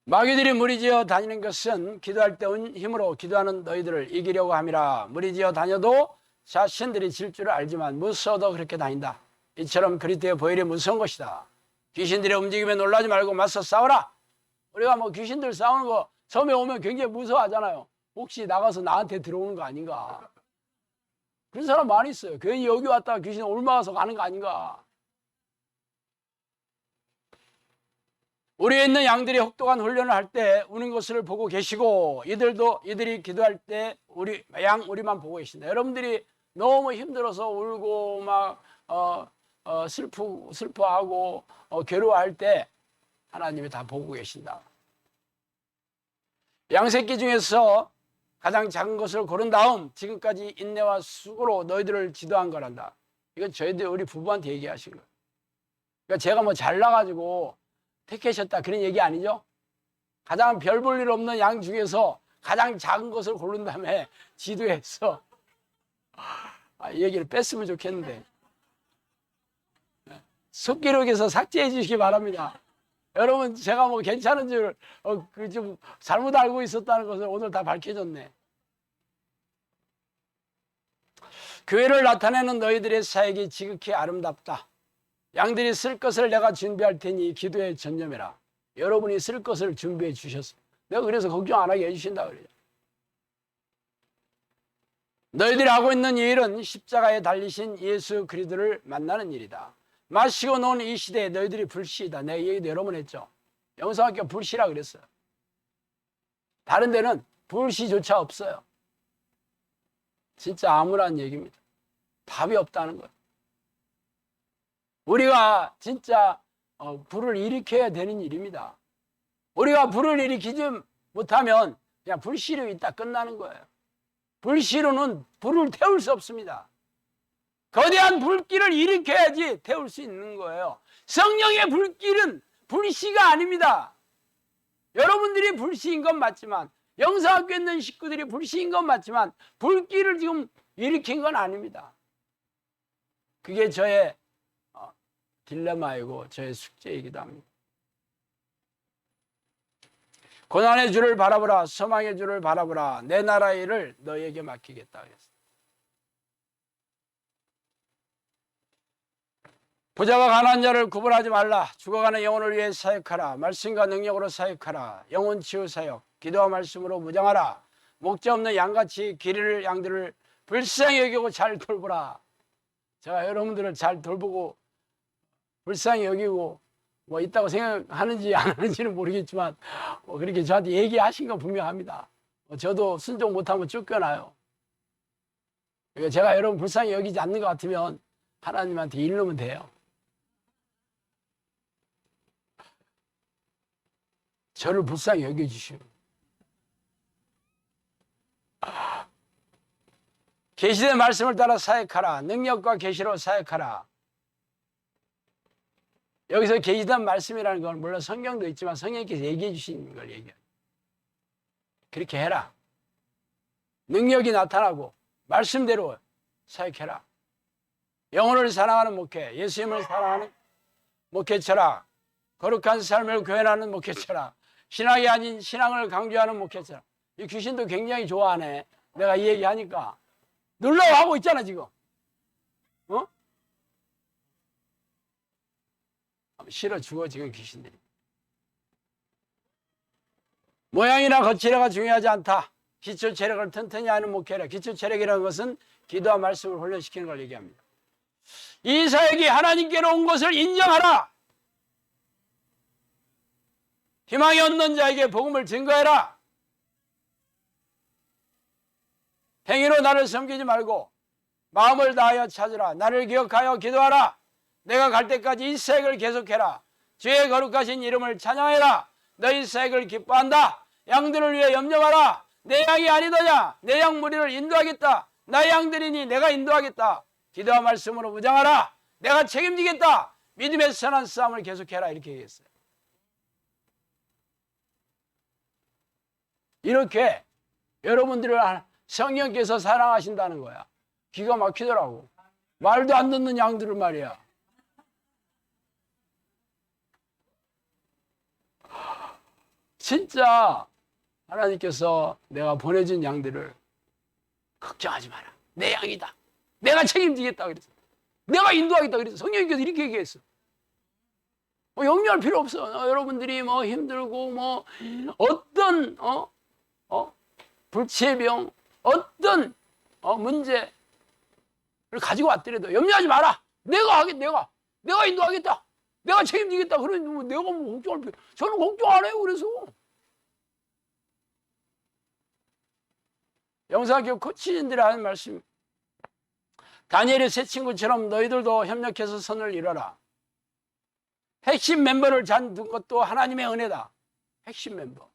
[SPEAKER 1] 마귀들이 무리지어 다니는 것은 기도할 때 온 힘으로 기도하는 너희들을 이기려고 함이라. 무리지어 다녀도 자신들이 질 줄을 알지만 무서워도 그렇게 다닌다. 이처럼 그리스도의 보혈이 무서운 것이다. 귀신들의 움직임에 놀라지 말고 맞서 싸워라. 우리가 뭐 귀신들 싸우는 거 처음에 오면 굉장히 무서워하잖아요. 혹시 나가서 나한테 들어오는 거 아닌가. 그런 사람 많이 있어요. 괜히 여기 왔다가 귀신 옮아가서 가는 거 아닌가. 우리에 있는 양들이 혹독한 훈련을 할 때 우는 것을 보고 계시고 이들이 기도할 때 우리만 보고 계신다. 여러분들이 너무 힘들어서 울고 막 슬퍼하고 괴로워할 때 하나님이 다 보고 계신다. 양새끼 중에서 가장 작은 것을 고른 다음 지금까지 인내와 수고로 너희들을 지도한 거란다. 이건 저희들 우리 부부한테 얘기하신 거예요. 그러니까 제가 뭐 잘나가지고 택하셨다 그런 얘기 아니죠. 가장 별 볼 일 없는 양 중에서 가장 작은 것을 고른 다음에 지도에서 이 얘기를 뺐으면 좋겠는데 속기록에서 삭제해 주시기 바랍니다. 여러분 제가 뭐 괜찮은 줄 좀 잘못 알고 있었다는 것을 오늘 다 밝혀졌네. 교회를 나타내는 너희들의 사역이 지극히 아름답다. 양들이 쓸 것을 내가 준비할 테니 기도에 전념해라. 여러분이 쓸 것을 준비해 주셨어. 내가 그래서 걱정 안 하게 해주신다 그래요. 너희들이 하고 있는 이 일은 십자가에 달리신 예수 그리스도를 만나는 일이다. 마시고 노는 이 시대에 너희들이 불시이다. 내가 얘기도 여러 번 했죠. 영성학교 불시라 그랬어요. 다른 데는 불시조차 없어요. 진짜 암울한 얘기입니다. 답이 없다는 거예요. 우리가 진짜 불을 일으켜야 되는 일입니다. 우리가 불을 일으키지 못하면 그냥 불씨로 있다 끝나는 거예요. 불씨로는 불을 태울 수 없습니다. 거대한 불길을 일으켜야지 태울 수 있는 거예요. 성령의 불길은 불씨가 아닙니다. 여러분들이 불씨인 건 맞지만, 영성학교에 있는 식구들이 불씨인 건 맞지만 불길을 지금 일으킨 건 아닙니다. 그게 저의 딜레마이고 저의 숙제이기도 합니다. 고난의 주를 바라보라. 소망의 주를 바라보라. 내 나라의 일을 너에게 맡기겠다 그랬어요. 부자와 가난한 자를 구분하지 말라. 죽어가는 영혼을 위해 사역하라. 말씀과 능력으로 사역하라. 영혼 치유 사역. 기도와 말씀으로 무장하라. 목자 없는 양같이 길 잃을 양들을 불쌍히 여기고 잘 돌보라. 제가 여러분들을 잘 돌보고 불쌍히 여기고 뭐 있다고 생각하는지 안 하는지는 모르겠지만 그렇게 저한테 얘기하신 건 분명합니다. 저도 순종 못하면 쫓겨나요. 그러니까 제가 여러분 불쌍히 여기지 않는 것 같으면 하나님한테 일르면 돼요. 저를 불쌍히 여겨주시오. 계시된 말씀을 따라 사역하라. 능력과 계시로 사역하라. 여기서 계시된 말씀이라는 건 물론 성경도 있지만 성령께서 얘기해 주신 걸 얘기해요. 그렇게 해라. 능력이 나타나고 말씀대로 사역해라. 영혼을 사랑하는 목회, 예수님을 사랑하는 목회처라. 거룩한 삶을 교회하는 목회처라. 신앙이 아닌 신앙을 강조하는 목회처라. 이 귀신도 굉장히 좋아하네. 내가 이 얘기하니까 놀라워 하고 있잖아 지금. 싫어 죽어 지금 귀신들이. 모양이나 거칠어가 중요하지 않다. 기초 체력을 튼튼히 하는 목회라. 기초 체력이라는 것은 기도와 말씀을 훈련시키는 걸 얘기합니다. 이 사역이 하나님께로 온 것을 인정하라. 희망이 없는 자에게 복음을 증거해라. 행위로 나를 섬기지 말고 마음을 다하여 찾으라. 나를 기억하여 기도하라. 내가 갈 때까지 이 사역을 계속해라. 주의 거룩하신 이름을 찬양해라. 너희 사역을 기뻐한다. 양들을 위해 염려하라. 내 양이 아니더냐. 내 양 무리를 인도하겠다. 나의 양들이니 내가 인도하겠다. 기도와 말씀으로 무장하라. 내가 책임지겠다. 믿음의 선한 싸움을 계속해라. 이렇게 얘기했어요. 이렇게 여러분들을 성령께서 사랑하신다는 거야. 기가 막히더라고. 말도 안 듣는 양들을 말이야. 진짜 하나님께서 내가 보내준 양들을 걱정하지 마라. 내 양이다. 내가 책임지겠다 그랬어. 내가 인도하겠다 그랬어. 성령님께서 이렇게 얘기했어. 염려할 필요 없어. 여러분들이 뭐 힘들고 뭐 어떤 불치병 어떤 문제를 가지고 왔더라도 염려하지 마라. 내가 하겠다. 내가 인도하겠다. 내가 책임지겠다. 그러면 내가 뭐 걱정할 필요. 저는 걱정 안 해요. 그래서 영상교육 코치진들이 하는 말씀. 다니엘의 세 친구처럼 너희들도 협력해서 선을 이뤄라. 핵심 멤버를 잔둔 것도 하나님의 은혜다. 핵심 멤버.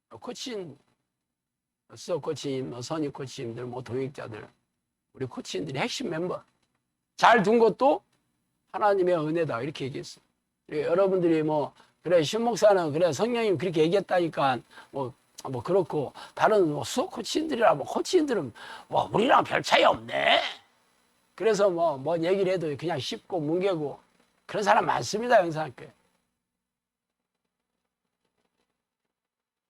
[SPEAKER 1] 코치인, 코치인, 선임 코치님들, 동역자들, 우리 코치인들이 핵심 멤버. 잘 둔 것도 하나님의 은혜다. 이렇게 얘기했어요. 여러분들이 그래, 신목사는, 그래, 성령님 그렇게 얘기했다니까, 뭐 그렇고 다른 뭐 수석 코치인들이나 뭐 코치인들은 뭐 우리랑 별 차이 없네. 그래서 뭐 얘기를 해도 그냥 쉽고 뭉개고 그런 사람 많습니다. 영상학교에.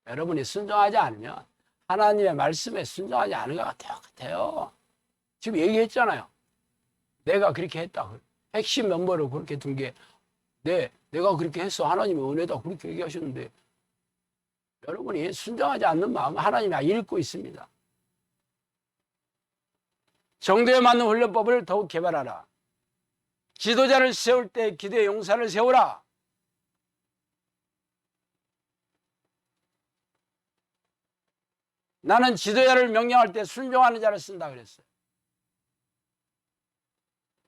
[SPEAKER 1] 여러분이 순종하지 않으면 하나님의 말씀에 순종하지 않은 것 같아요. 지금 얘기했잖아요. 내가 그렇게 했다. 핵심 멤버를 그렇게 둔 게 내가 그렇게 했어. 하나님의 은혜다. 그렇게 얘기하셨는데 여러분이 순종하지 않는 마음 하나님이 읽고 있습니다. 정도에 맞는 훈련법을 더욱 개발하라. 지도자를 세울 때 기도의 용사를 세우라. 나는 지도자를 명령할 때 순종하는 자를 쓴다 그랬어요.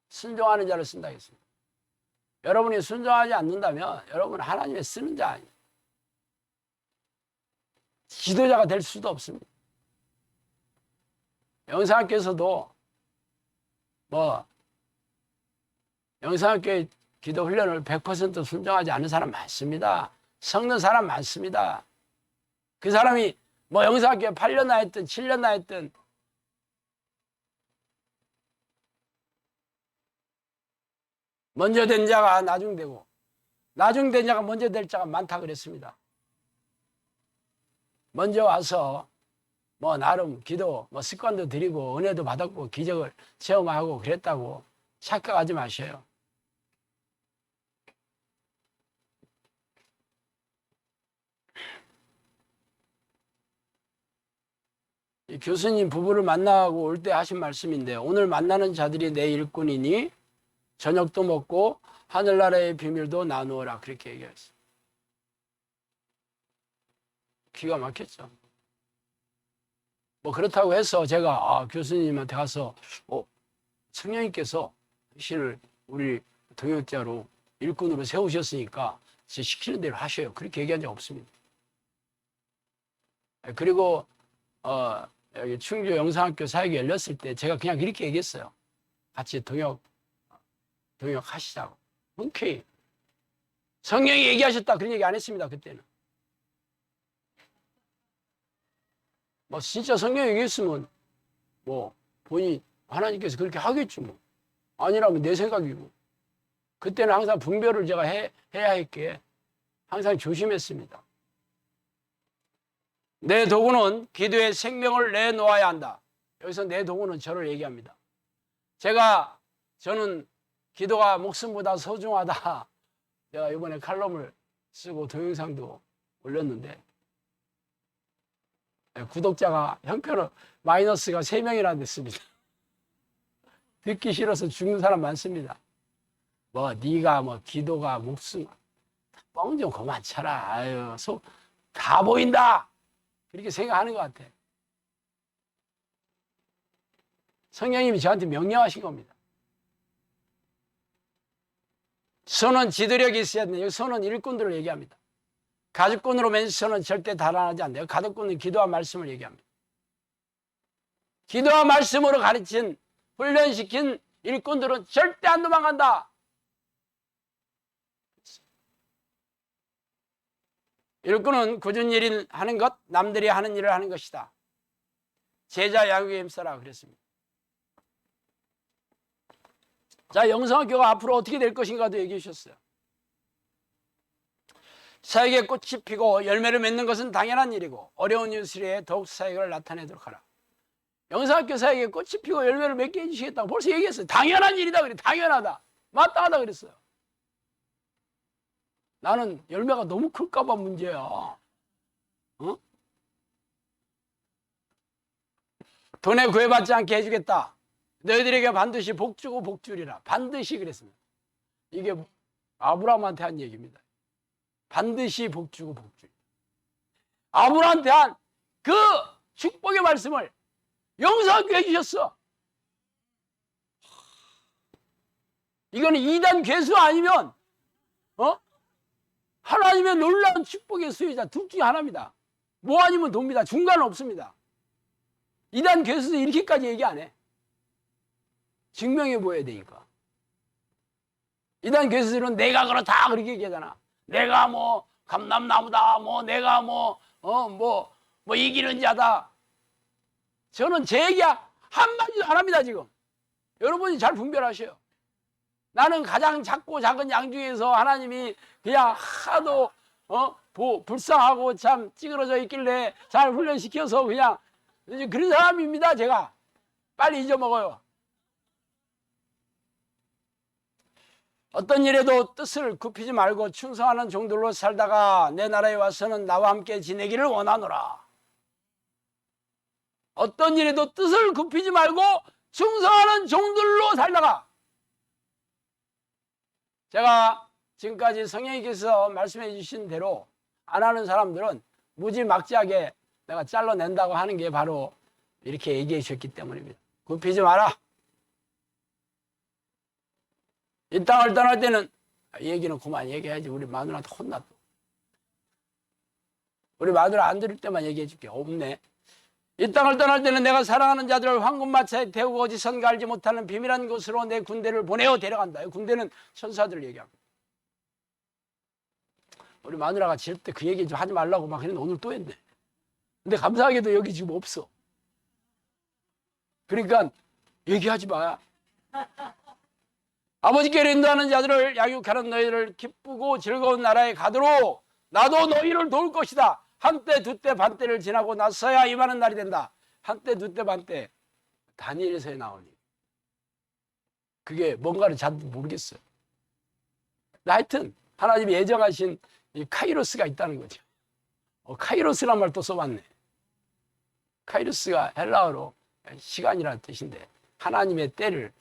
[SPEAKER 1] 순종하는 자를 쓴다 했습니다. 여러분이 순종하지 않는다면 여러분은 하나님의 쓰는 자 아니에요. 지도자가 될 수도 없습니다. 영상학교에서도 영상학교의 기도 훈련을 100% 순종하지 않는 사람 많습니다. 섞는 사람 많습니다. 그 사람이 영상학교에 8년나 했든 7년나 했든 먼저 된 자가 나중 되고 나중 된 자가 먼저 될 자가 많다 그랬습니다. 먼저 와서 나름 기도 습관도 드리고 은혜도 받았고 기적을 체험하고 그랬다고 착각하지 마셔요. 교수님 부부를 만나고 올 때 하신 말씀인데 오늘 만나는 자들이 내 일꾼이니 저녁도 먹고 하늘나라의 비밀도 나누어라 그렇게 얘기했어요. 기가 막혔죠. 그렇다고 해서 제가 교수님한테 가서 성령님께서 당신을 우리 동역자로 일꾼으로 세우셨으니까 제 시키는 대로 하셔요. 그렇게 얘기한 적 없습니다. 그리고 여기 충주 영상학교 사역이 열렸을 때 제가 그냥 이렇게 얘기했어요. 같이 동역하시자고. 흔쾌히. 성령이 얘기하셨다 그런 얘기 안 했습니다. 그때는. 진짜 성령이 얘기했으면 본인 하나님께서 그렇게 하겠지 아니라면 내 생각이고. 그때는 항상 분별을 제가 해야 했기에 항상 조심했습니다. 내 도구는 기도에 생명을 내놓아야 한다. 여기서 내 도구는 저를 얘기합니다. 저는 기도가 목숨보다 소중하다. 제가 이번에 칼럼을 쓰고 동영상도 올렸는데 구독자가 형편은 마이너스가 3명이나 됐습니다. 듣기 싫어서 죽는 사람 많습니다. 네가 기도가 목숨 뻥 좀 그만 쳐라. 아유, 속 다 보인다. 그렇게 생각하는 것 같아. 성령님이 저한테 명령하신 겁니다. 선은 지도력이 있어야 되는데 여기 선은 일꾼들을 얘기합니다. 가족꾼으로 맺은 선은 절대 달아나지 않는데요. 가족꾼은 기도와 말씀을 얘기합니다. 기도와 말씀으로 가르친 훈련시킨 일꾼들은 절대 안 도망간다. 일꾼은 꾸준히 일을 하는 것, 남들이 하는 일을 하는 것이다. 제자 양육에 힘써라 그랬습니다. 자, 영성학교가 앞으로 어떻게 될 것인가도 얘기해 주셨어요. 사역에 꽃이 피고 열매를 맺는 것은 당연한 일이고 어려운 이웃에 더욱 사역을 나타내도록 하라. 영성학교 사역에 꽃이 피고 열매를 맺게 해주시겠다고 벌써 얘기했어요. 당연한 일이다 그래. 당연하다. 마땅하다 그랬어요. 나는 열매가 너무 클까 봐 문제야. 돈에 구애받지 않게 해주겠다. 너희들에게 반드시 복주고 복주리라. 반드시 그랬습니다. 이게 아브라함한테 한 얘기입니다. 반드시 복주고 복주리. 아브라함한테 한 그 축복의 말씀을 영상학교 해주셨어. 이거는 이단 괴수 아니면 하나님의 놀라운 축복의 수혜자 둘 중에 하나입니다. 뭐 아니면 돕니다. 중간은 없습니다. 이단 괴수도 이렇게까지 얘기 안 해. 증명해 보여야 되니까. 이단 괴수들은 내가 그렇다 그렇게 얘기하잖아. 내가 감람나무다 내가 뭐 이기는 자다. 저는 제 얘기 한마디도 안 합니다, 지금. 여러분이 잘 분별하셔요. 나는 가장 작고 작은 양 중에서 하나님이 그냥 하도 불쌍하고 참 찌그러져 있길래 잘 훈련시켜서 그냥 그런 사람입니다. 제가 빨리 잊어먹어요. 어떤 일에도 뜻을 굽히지 말고 충성하는 종들로 살다가 내 나라에 와서는 나와 함께 지내기를 원하노라. 어떤 일에도 뜻을 굽히지 말고 충성하는 종들로 살다가, 제가 지금까지 성령님께서 말씀해 주신 대로 안 하는 사람들은 무지막지하게 내가 잘라낸다고 하는 게 바로 이렇게 얘기해 주셨기 때문입니다. 굽히지 마라. 이 땅을 떠날 때는 얘기는 그만 얘기해야지. 우리 마누라한테 혼나. 우리 마누라 안 들을 때만 얘기해 줄게. 없네. 이 땅을 떠날 때는 내가 사랑하는 자들을 황금마차에 태우고 어디선가 알지 못하는 비밀한 곳으로 내 군대를 보내어 데려간다. 군대는 천사들을 얘기합니다. 우리 마누라가 질 때 그 얘기 좀 하지 말라고 막 했는데 오늘 또 했네. 근데 감사하게도 여기 지금 없어. 그러니까 얘기하지 마. 아버지께로 인도하는 자들을 양육하는 너희를 기쁘고 즐거운 나라에 가도록 나도 너희를 도울 것이다. 한때 두때 반때를 지나고 나서야 임하는 날이 된다. 한때 두때 반때. 다니엘서에 나오니 그게 뭔가를 잘 모르겠어요. 하여튼 하나님이 예정하신 이 카이로스가 있다는 거죠. 카이로스란 말 또 써봤네. 카이로스가 헬라어로 시간이라는 뜻인데 하나님의 때를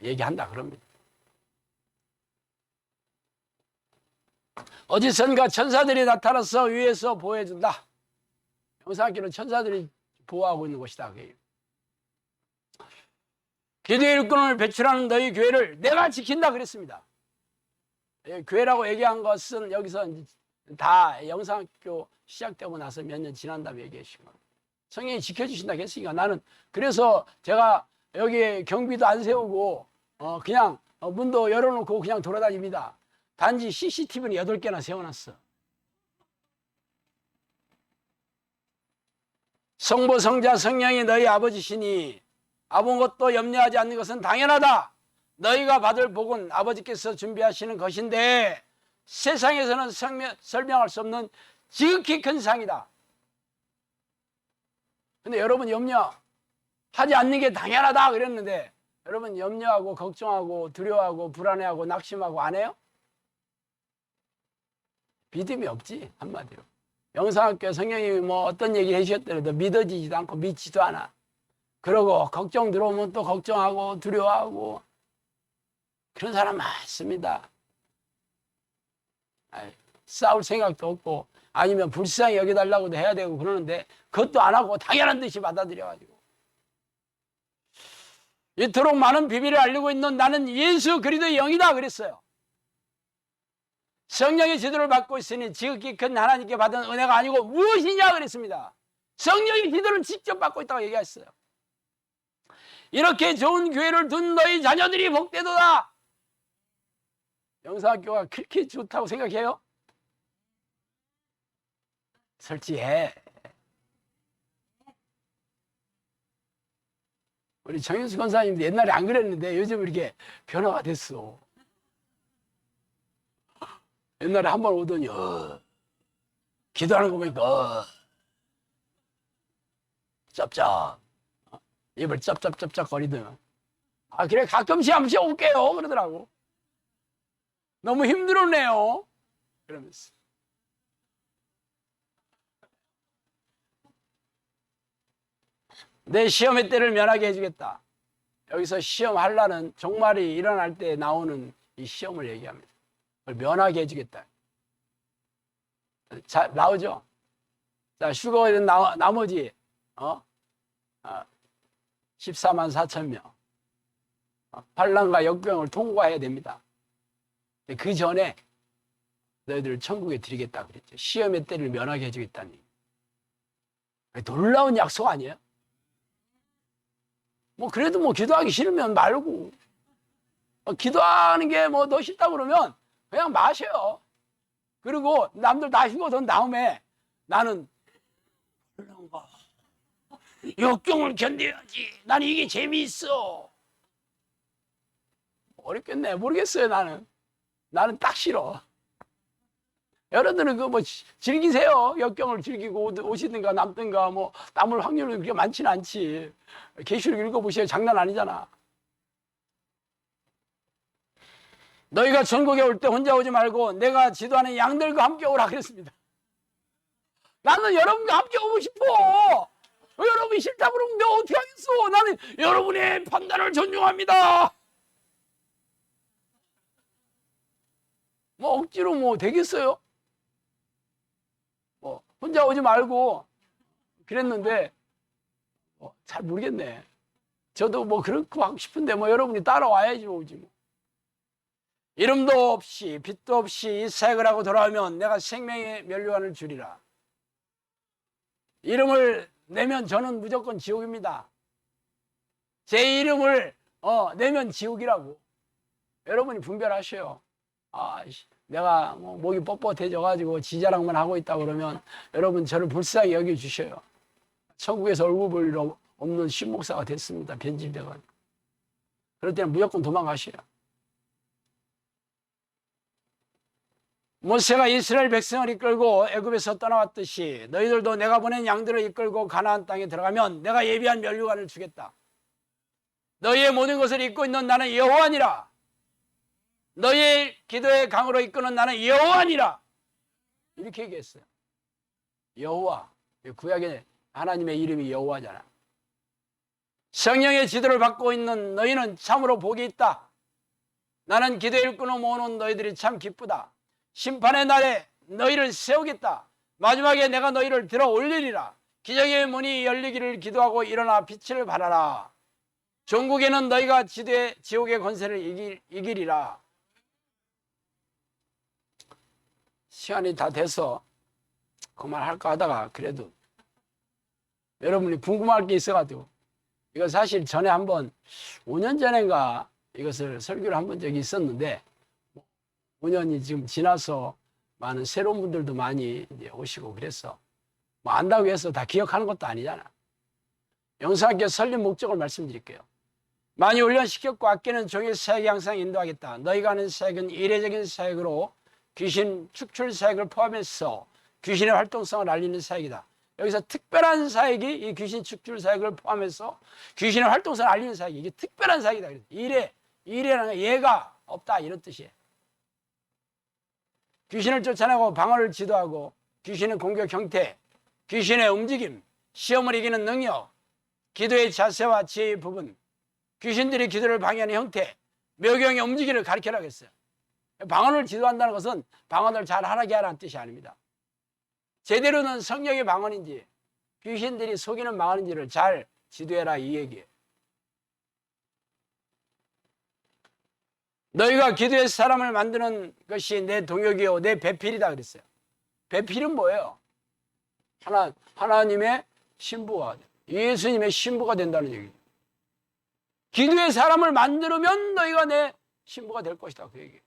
[SPEAKER 1] 얘기한다 그럽니다. 어디선가 천사들이 나타나서 위에서 보호해준다. 영상학교는 천사들이 보호하고 있는 곳이다. 기도의 일꾼을 배출하는 너희 교회를 내가 지킨다 그랬습니다. 교회라고 얘기한 것은 여기서 다 영상학교 시작되고 나서 몇 년 지난 다음에 얘기해 주신 겁니다. 성령이 지켜주신다 했으니까 나는 그래서 제가 여기 경비도 안 세우고 그냥 문도 열어놓고 그냥 돌아다닙니다. 단지 CCTV는 8개나 세워놨어. 성부, 성자, 성령이 너희 아버지시니 아무것도 염려하지 않는 것은 당연하다. 너희가 받을 복은 아버지께서 준비하시는 것인데 세상에서는 설명할 수 없는 지극히 큰 상이다. 근데 여러분 염려하지 않는 게 당연하다 그랬는데 여러분 염려하고 걱정하고 두려워하고 불안해하고 낙심하고 안 해요? 믿음이 없지 한마디로. 영상학교 성령님이 뭐 어떤 얘기 해주셨더라도 믿어지지도 않고 믿지도 않아. 그러고 걱정 들어오면 또 걱정하고 두려워하고 그런 사람 많습니다. 싸울 생각도 없고 아니면 불쌍히 여겨달라고도 해야 되고 그러는데 그것도 안 하고 당연한 듯이 받아들여가지고 이토록 많은 비밀을 알리고 있는 나는 예수 그리스도의 영이다 그랬어요. 성령의 지도를 받고 있으니 지극히 큰 하나님께 받은 은혜가 아니고 무엇이냐 그랬습니다. 성령의 지도를 직접 받고 있다고 얘기했어요. 이렇게 좋은 교회를 둔 너희 자녀들이 복되도다. 영상학교가 그렇게 좋다고 생각해요? 솔직해. 우리 정윤수 권사님도 옛날에 안 그랬는데 요즘 이렇게 변화가 됐어. 옛날에 한 번 오더니 기도하는 거 보니까 짭짭 입을 짭짭짭짭 거리더니 그래 가끔씩 한 번씩 올게요 그러더라고. 너무 힘들었네요 그러면서. 내 시험의 때를 면하게 해주겠다. 여기서 시험하려는 종말이 일어날 때 나오는 이 시험을 얘기합니다. 그걸 면하게 해주겠다. 자, 나오죠? 자, 휴거된 나머지 14만 4천 명 환난과 역병을 통과해야 됩니다. 그 전에 너희들을 천국에 드리겠다 그랬죠. 시험의 때를 면하게 해주겠다니. 놀라운 약속 아니에요? 뭐 그래도 뭐 기도하기 싫으면 말고 기도하는 게 뭐 더 싫다 그러면 그냥 마셔요. 그리고 남들 다 휴거된 다음에 나는 역경을 견뎌야지. 나는 이게 재미있어. 어렵겠네. 모르겠어요, 나는 딱 싫어. 여러분들은 그 뭐 즐기세요. 역경을 즐기고 오시든가 남든가 뭐 남을 확률은 그렇게 많지는 않지. 계시록 읽어보세요. 장난 아니잖아. 너희가 전국에 올 때 혼자 오지 말고 내가 지도하는 양들과 함께 오라 그랬습니다. 나는 여러분과 함께 오고 싶어. 여러분이 싫다 그러면 내가 어떻게 하겠어. 나는 여러분의 판단을 존중합니다. 뭐 억지로 뭐 되겠어요? 뭐 혼자 오지 말고 그랬는데 잘 모르겠네. 저도 뭐 그렇고 하고 싶은데 뭐 여러분이 따라와야지 오지 뭐. 이름도 없이 빛도 없이 이 사역을 하고 돌아오면 내가 생명의 면류관을 주리라. 이름을 내면 저는 무조건 지옥입니다. 제 이름을 내면 지옥이라고. 여러분이 분별하셔요. 내가 뭐 목이 뻣뻣해져 가지고 지자랑만 하고 있다 그러면 여러분 저를 불쌍히 여겨주셔요. 천국에서 얼굴 볼 일 없는 신목사가 됐습니다. 변질돼가지고. 그럴 때는 무조건 도망가셔요. 모세가 이스라엘 백성을 이끌고 애굽에서 떠나왔듯이 너희들도 내가 보낸 양들을 이끌고 가나안 땅에 들어가면 내가 예비한 면류관을 주겠다. 너희의 모든 것을 잇고 있는 나는 여호와니라. 너희의 기도의 강으로 이끄는 나는 여호와니라. 이렇게 얘기했어요. 여호와. 구약의 하나님의 이름이 여호와잖아. 성령의 지도를 받고 있는 너희는 참으로 복이 있다. 나는 기도의 일꾼을 모으는 너희들이 참 기쁘다. 심판의 날에 너희를 세우겠다. 마지막에 내가 너희를 들어 올리리라. 기적의 문이 열리기를 기도하고 일어나 빛을 발하라. 종국에는 너희가 지옥의 권세를 이기리라. 시간이 다 돼서 그만할까 하다가 그래도 여러분이 궁금할 게 있어가지고 이거 사실 전에 한번 5년 전인가 이것을 설교를 한번 적이 있었는데 5년이 지금 지나서 많은 새로운 분들도 많이 이제 오시고 그래서 뭐 안다고 해서 다 기억하는 것도 아니잖아. 영상학교 설립 목적을 말씀드릴게요. 많이 훈련시켰고 아끼는 종일 사역에 항상 인도하겠다. 너희가 하는 사역은 이례적인 사역으로 귀신 축출 사역을 포함해서 귀신의 활동성을 알리는 사역이다. 여기서 특별한 사역이 이 귀신 축출 사역을 포함해서 귀신의 활동성을 알리는 사역이 이게 특별한 사역이다. 이래라는 예가 없다 이런 뜻이에요. 귀신을 쫓아내고 방어를 지도하고 귀신의 공격 형태, 귀신의 움직임, 시험을 이기는 능력, 기도의 자세와 지혜의 부분, 귀신들이 기도를 방해하는 형태, 묘경의 움직임을 가르쳐라고 했어요. 방언을 지도한다는 것은 방언을 잘 하게 하라는 뜻이 아닙니다. 제대로는 성령의 방언인지 귀신들이 속이는 방언인지를 잘 지도해라 이 얘기예요. 너희가 기도의 사람을 만드는 것이 내 동역이요 내 배필이다 그랬어요. 배필은 뭐예요? 하나님의 신부가 예수님의 신부가 된다는 얘기예요. 기도의 사람을 만들면 너희가 내 신부가 될 것이다 그 얘기예요.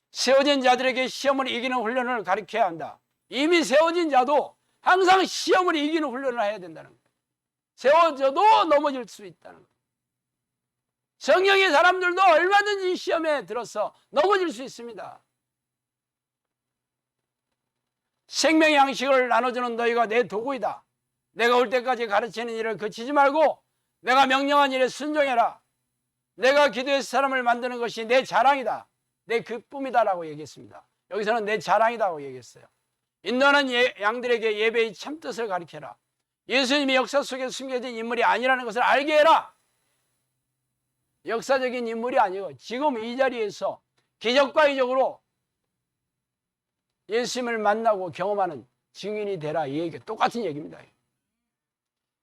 [SPEAKER 1] 세워진 자들에게 시험을 이기는 훈련을 가르쳐야 한다. 이미 세워진 자도 항상 시험을 이기는 훈련을 해야 된다는 거예요. 세워져도 넘어질 수 있다는 거예요. 성령의 사람들도 얼마든지 시험에 들어서 넘어질 수 있습니다. 생명의 양식을 나눠주는 너희가 내 도구이다. 내가 올 때까지 가르치는 일을 그치지 말고 내가 명령한 일에 순종해라. 내가 기도의 사람을 만드는 것이 내 자랑이다. 내 기쁨이다라고 얘기했습니다. 여기서는 내 자랑이다고 얘기했어요. 인도하는 양들에게 예배의 참뜻을 가르쳐라. 예수님이 역사 속에 숨겨진 인물이 아니라는 것을 알게 해라. 역사적인 인물이 아니고 지금 이 자리에서 기적과 이적으로 예수님을 만나고 경험하는 증인이 되라. 이 얘기 똑같은 얘기입니다.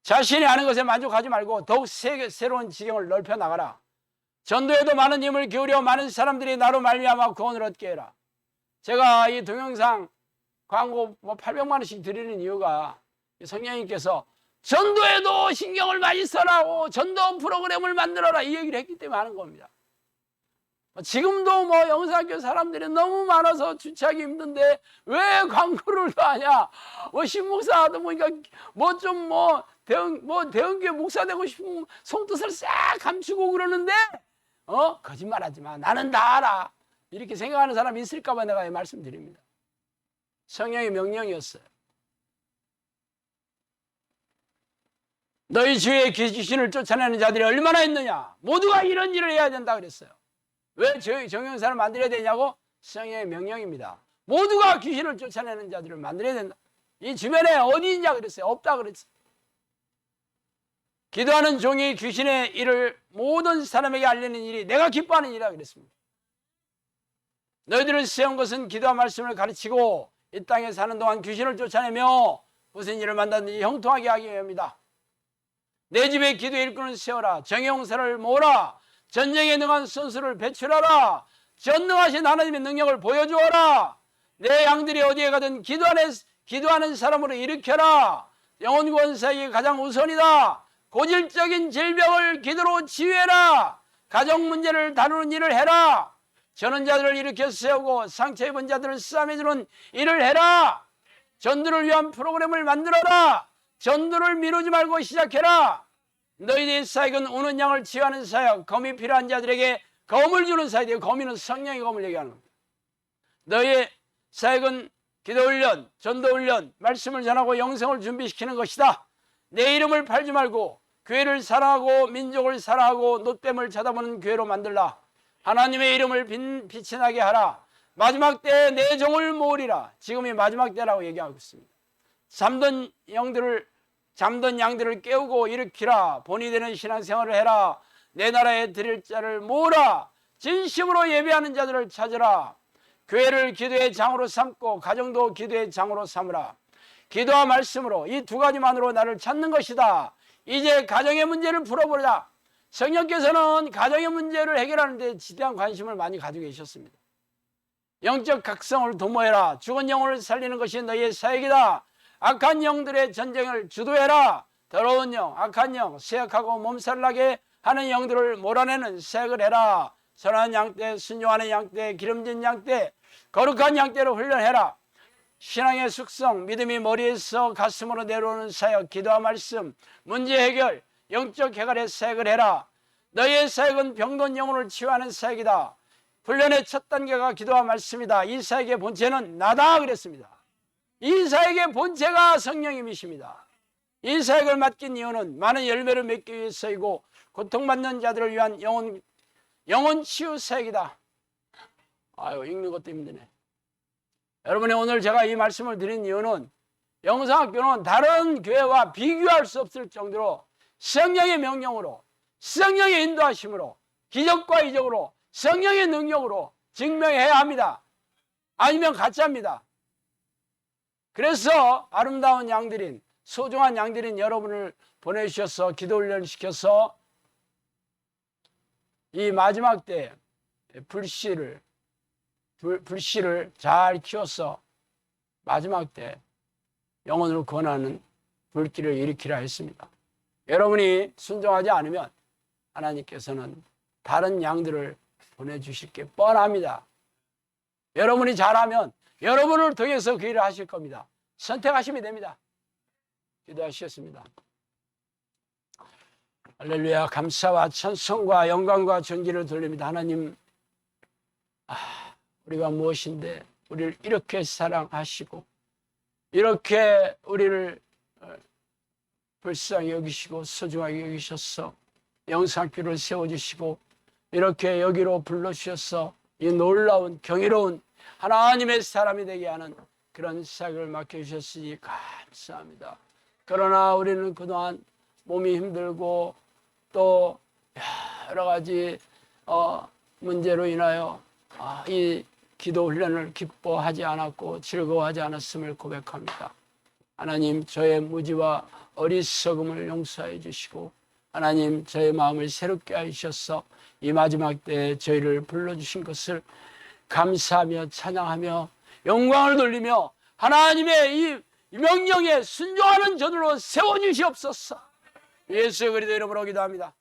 [SPEAKER 1] 자신이 아는 것에 만족하지 말고 더욱 새로운 지경을 넓혀 나가라. 전도에도 많은 힘을 기울여 많은 사람들이 나로 말미암아 구원을 얻게 해라. 제가 이 동영상 광고 800만 원씩 드리는 이유가 성령님께서 전도에도 신경을 많이 써라. 전도 프로그램을 만들어라. 이 얘기를 했기 때문에 하는 겁니다. 지금도 뭐 영상학교 사람들이 너무 많아서 주차하기 힘든데 왜 광고를 더 하냐? 뭐 신목사도 보니까 대형교회 목사 되고 싶은 속뜻을 싹 감추고 그러는데 거짓말하지 마. 나는 다 알아. 이렇게 생각하는 사람이 있을까 봐 내가 말씀드립니다. 성령의 명령이었어요. 너희 주위에 귀신을 쫓아내는 자들이 얼마나 있느냐? 모두가 이런 일을 해야 된다 그랬어요. 왜 정형사를 만들어야 되냐고? 성령의 명령입니다. 모두가 귀신을 쫓아내는 자들을 만들어야 된다. 이 주변에 어디 있냐 그랬어요. 없다 그랬어요. 기도하는 종이 귀신의 일을 모든 사람에게 알리는 일이 내가 기뻐하는 일이라 그랬습니다. 너희들을 세운 것은 기도와 말씀을 가르치고 이 땅에 사는 동안 귀신을 쫓아내며 무슨 일을 만났는지 형통하게 하기 위함이다. 내 집에 기도 일꾼을 세워라. 정형사를 모으라. 전쟁에 능한 선수를 배출하라. 전능하신 하나님의 능력을 보여주어라. 내 양들이 어디에 가든 기도하는 사람으로 일으켜라. 영혼 권사에게 가장 우선이다. 고질적인 질병을 기도로 치유해라. 가정 문제를 다루는 일을 해라. 전원자들을 일으켜 세우고 상처 입은 자들을 싸매주는 일을 해라. 전도를 위한 프로그램을 만들어라. 전도를 미루지 말고 시작해라. 너희들의 사역은 우는 양을 치유하는 사역, 검이 필요한 자들에게 검을 주는 사역이에요. 검이는 성령의 검을 얘기하는 겁니다. 너희의 사역은 기도훈련, 전도훈련, 말씀을 전하고 영성을 준비시키는 것이다. 내 이름을 팔지 말고 교회를 사랑하고 민족을 사랑하고 놋뱀을 쳐다보는 교회로 만들라. 하나님의 이름을 빛이 나게 하라. 마지막 때에 내 종을 모으리라. 지금이 마지막 때라고 얘기하고 있습니다. 잠든 양들을 깨우고 일으키라. 본이 되는 신앙생활을 해라. 내 나라에 드릴 자를 모으라. 진심으로 예배하는 자들을 찾으라. 교회를 기도의 장으로 삼고 가정도 기도의 장으로 삼으라. 기도와 말씀으로 이 두 가지만으로 나를 찾는 것이다. 이제 가정의 문제를 풀어보자. 성령께서는 가정의 문제를 해결하는 데 지대한 관심을 많이 가지고 계셨습니다. 영적 각성을 도모해라. 죽은 영혼을 살리는 것이 너희의 사역이다. 악한 영들의 전쟁을 주도해라. 더러운 영, 악한 영, 쇠약하고 몸살나게 하는 영들을 몰아내는 사역을 해라. 선한 양떼, 순종하는 양떼, 기름진 양떼, 거룩한 양떼를 훈련해라. 신앙의 숙성, 믿음이 머리에서 가슴으로 내려오는 사역, 기도와 말씀, 문제 해결, 영적 해결의 사역을 해라. 너희의 사역은 병든 영혼을 치유하는 사역이다. 훈련의 첫 단계가 기도와 말씀이다. 이 사역의 본체는 나다 그랬습니다. 이 사역의 본체가 성령님이십니다. 이 사역을 맡긴 이유는 많은 열매를 맺기 위해서이고 고통받는 자들을 위한 영혼 치유 사역이다. 아유, 읽는 것도 힘드네. 여러분이 오늘 제가 이 말씀을 드린 이유는 영상학교는 다른 교회와 비교할 수 없을 정도로 성령의 명령으로, 성령의 인도하심으로, 기적과 이적으로, 성령의 능력으로 증명해야 합니다. 아니면 가짜입니다. 그래서 아름다운 양들인, 소중한 양들인 여러분을 보내주셔서 기도훈련 시켜서 이 마지막 때 불씨를 잘 키워서 마지막 때 영혼을 구원하는 불길을 일으키라 했습니다. 여러분이 순종하지 않으면 하나님께서는 다른 양들을 보내주실 게 뻔합니다. 여러분이 잘하면 여러분을 통해서 그 일을 하실 겁니다. 선택하시면 됩니다. 기도하시겠습니다. 할렐루야. 감사와 찬송과 영광과 존귀를 돌립니다. 하나님, 우리가 무엇인데 우리를 이렇게 사랑하시고 이렇게 우리를 불쌍히 여기시고 소중하게 여기셔서 영상교를 세워주시고 이렇게 여기로 불러주셔서 이 놀라운 경이로운 하나님의 사람이 되게 하는 그런 사역을 맡겨주셨으니 감사합니다. 그러나 우리는 그동안 몸이 힘들고 또 여러 가지 문제로 인하여 이 기도 훈련을 기뻐하지 않았고 즐거워하지 않았음을 고백합니다. 하나님, 저의 무지와 어리석음을 용서해 주시고 하나님, 저의 마음을 새롭게 하셔서 이 마지막 때에 저희를 불러주신 것을 감사하며 찬양하며 영광을 돌리며 하나님의 이 명령에 순종하는 저들로 세워주시옵소서. 예수 그리스도 이름으로 기도합니다.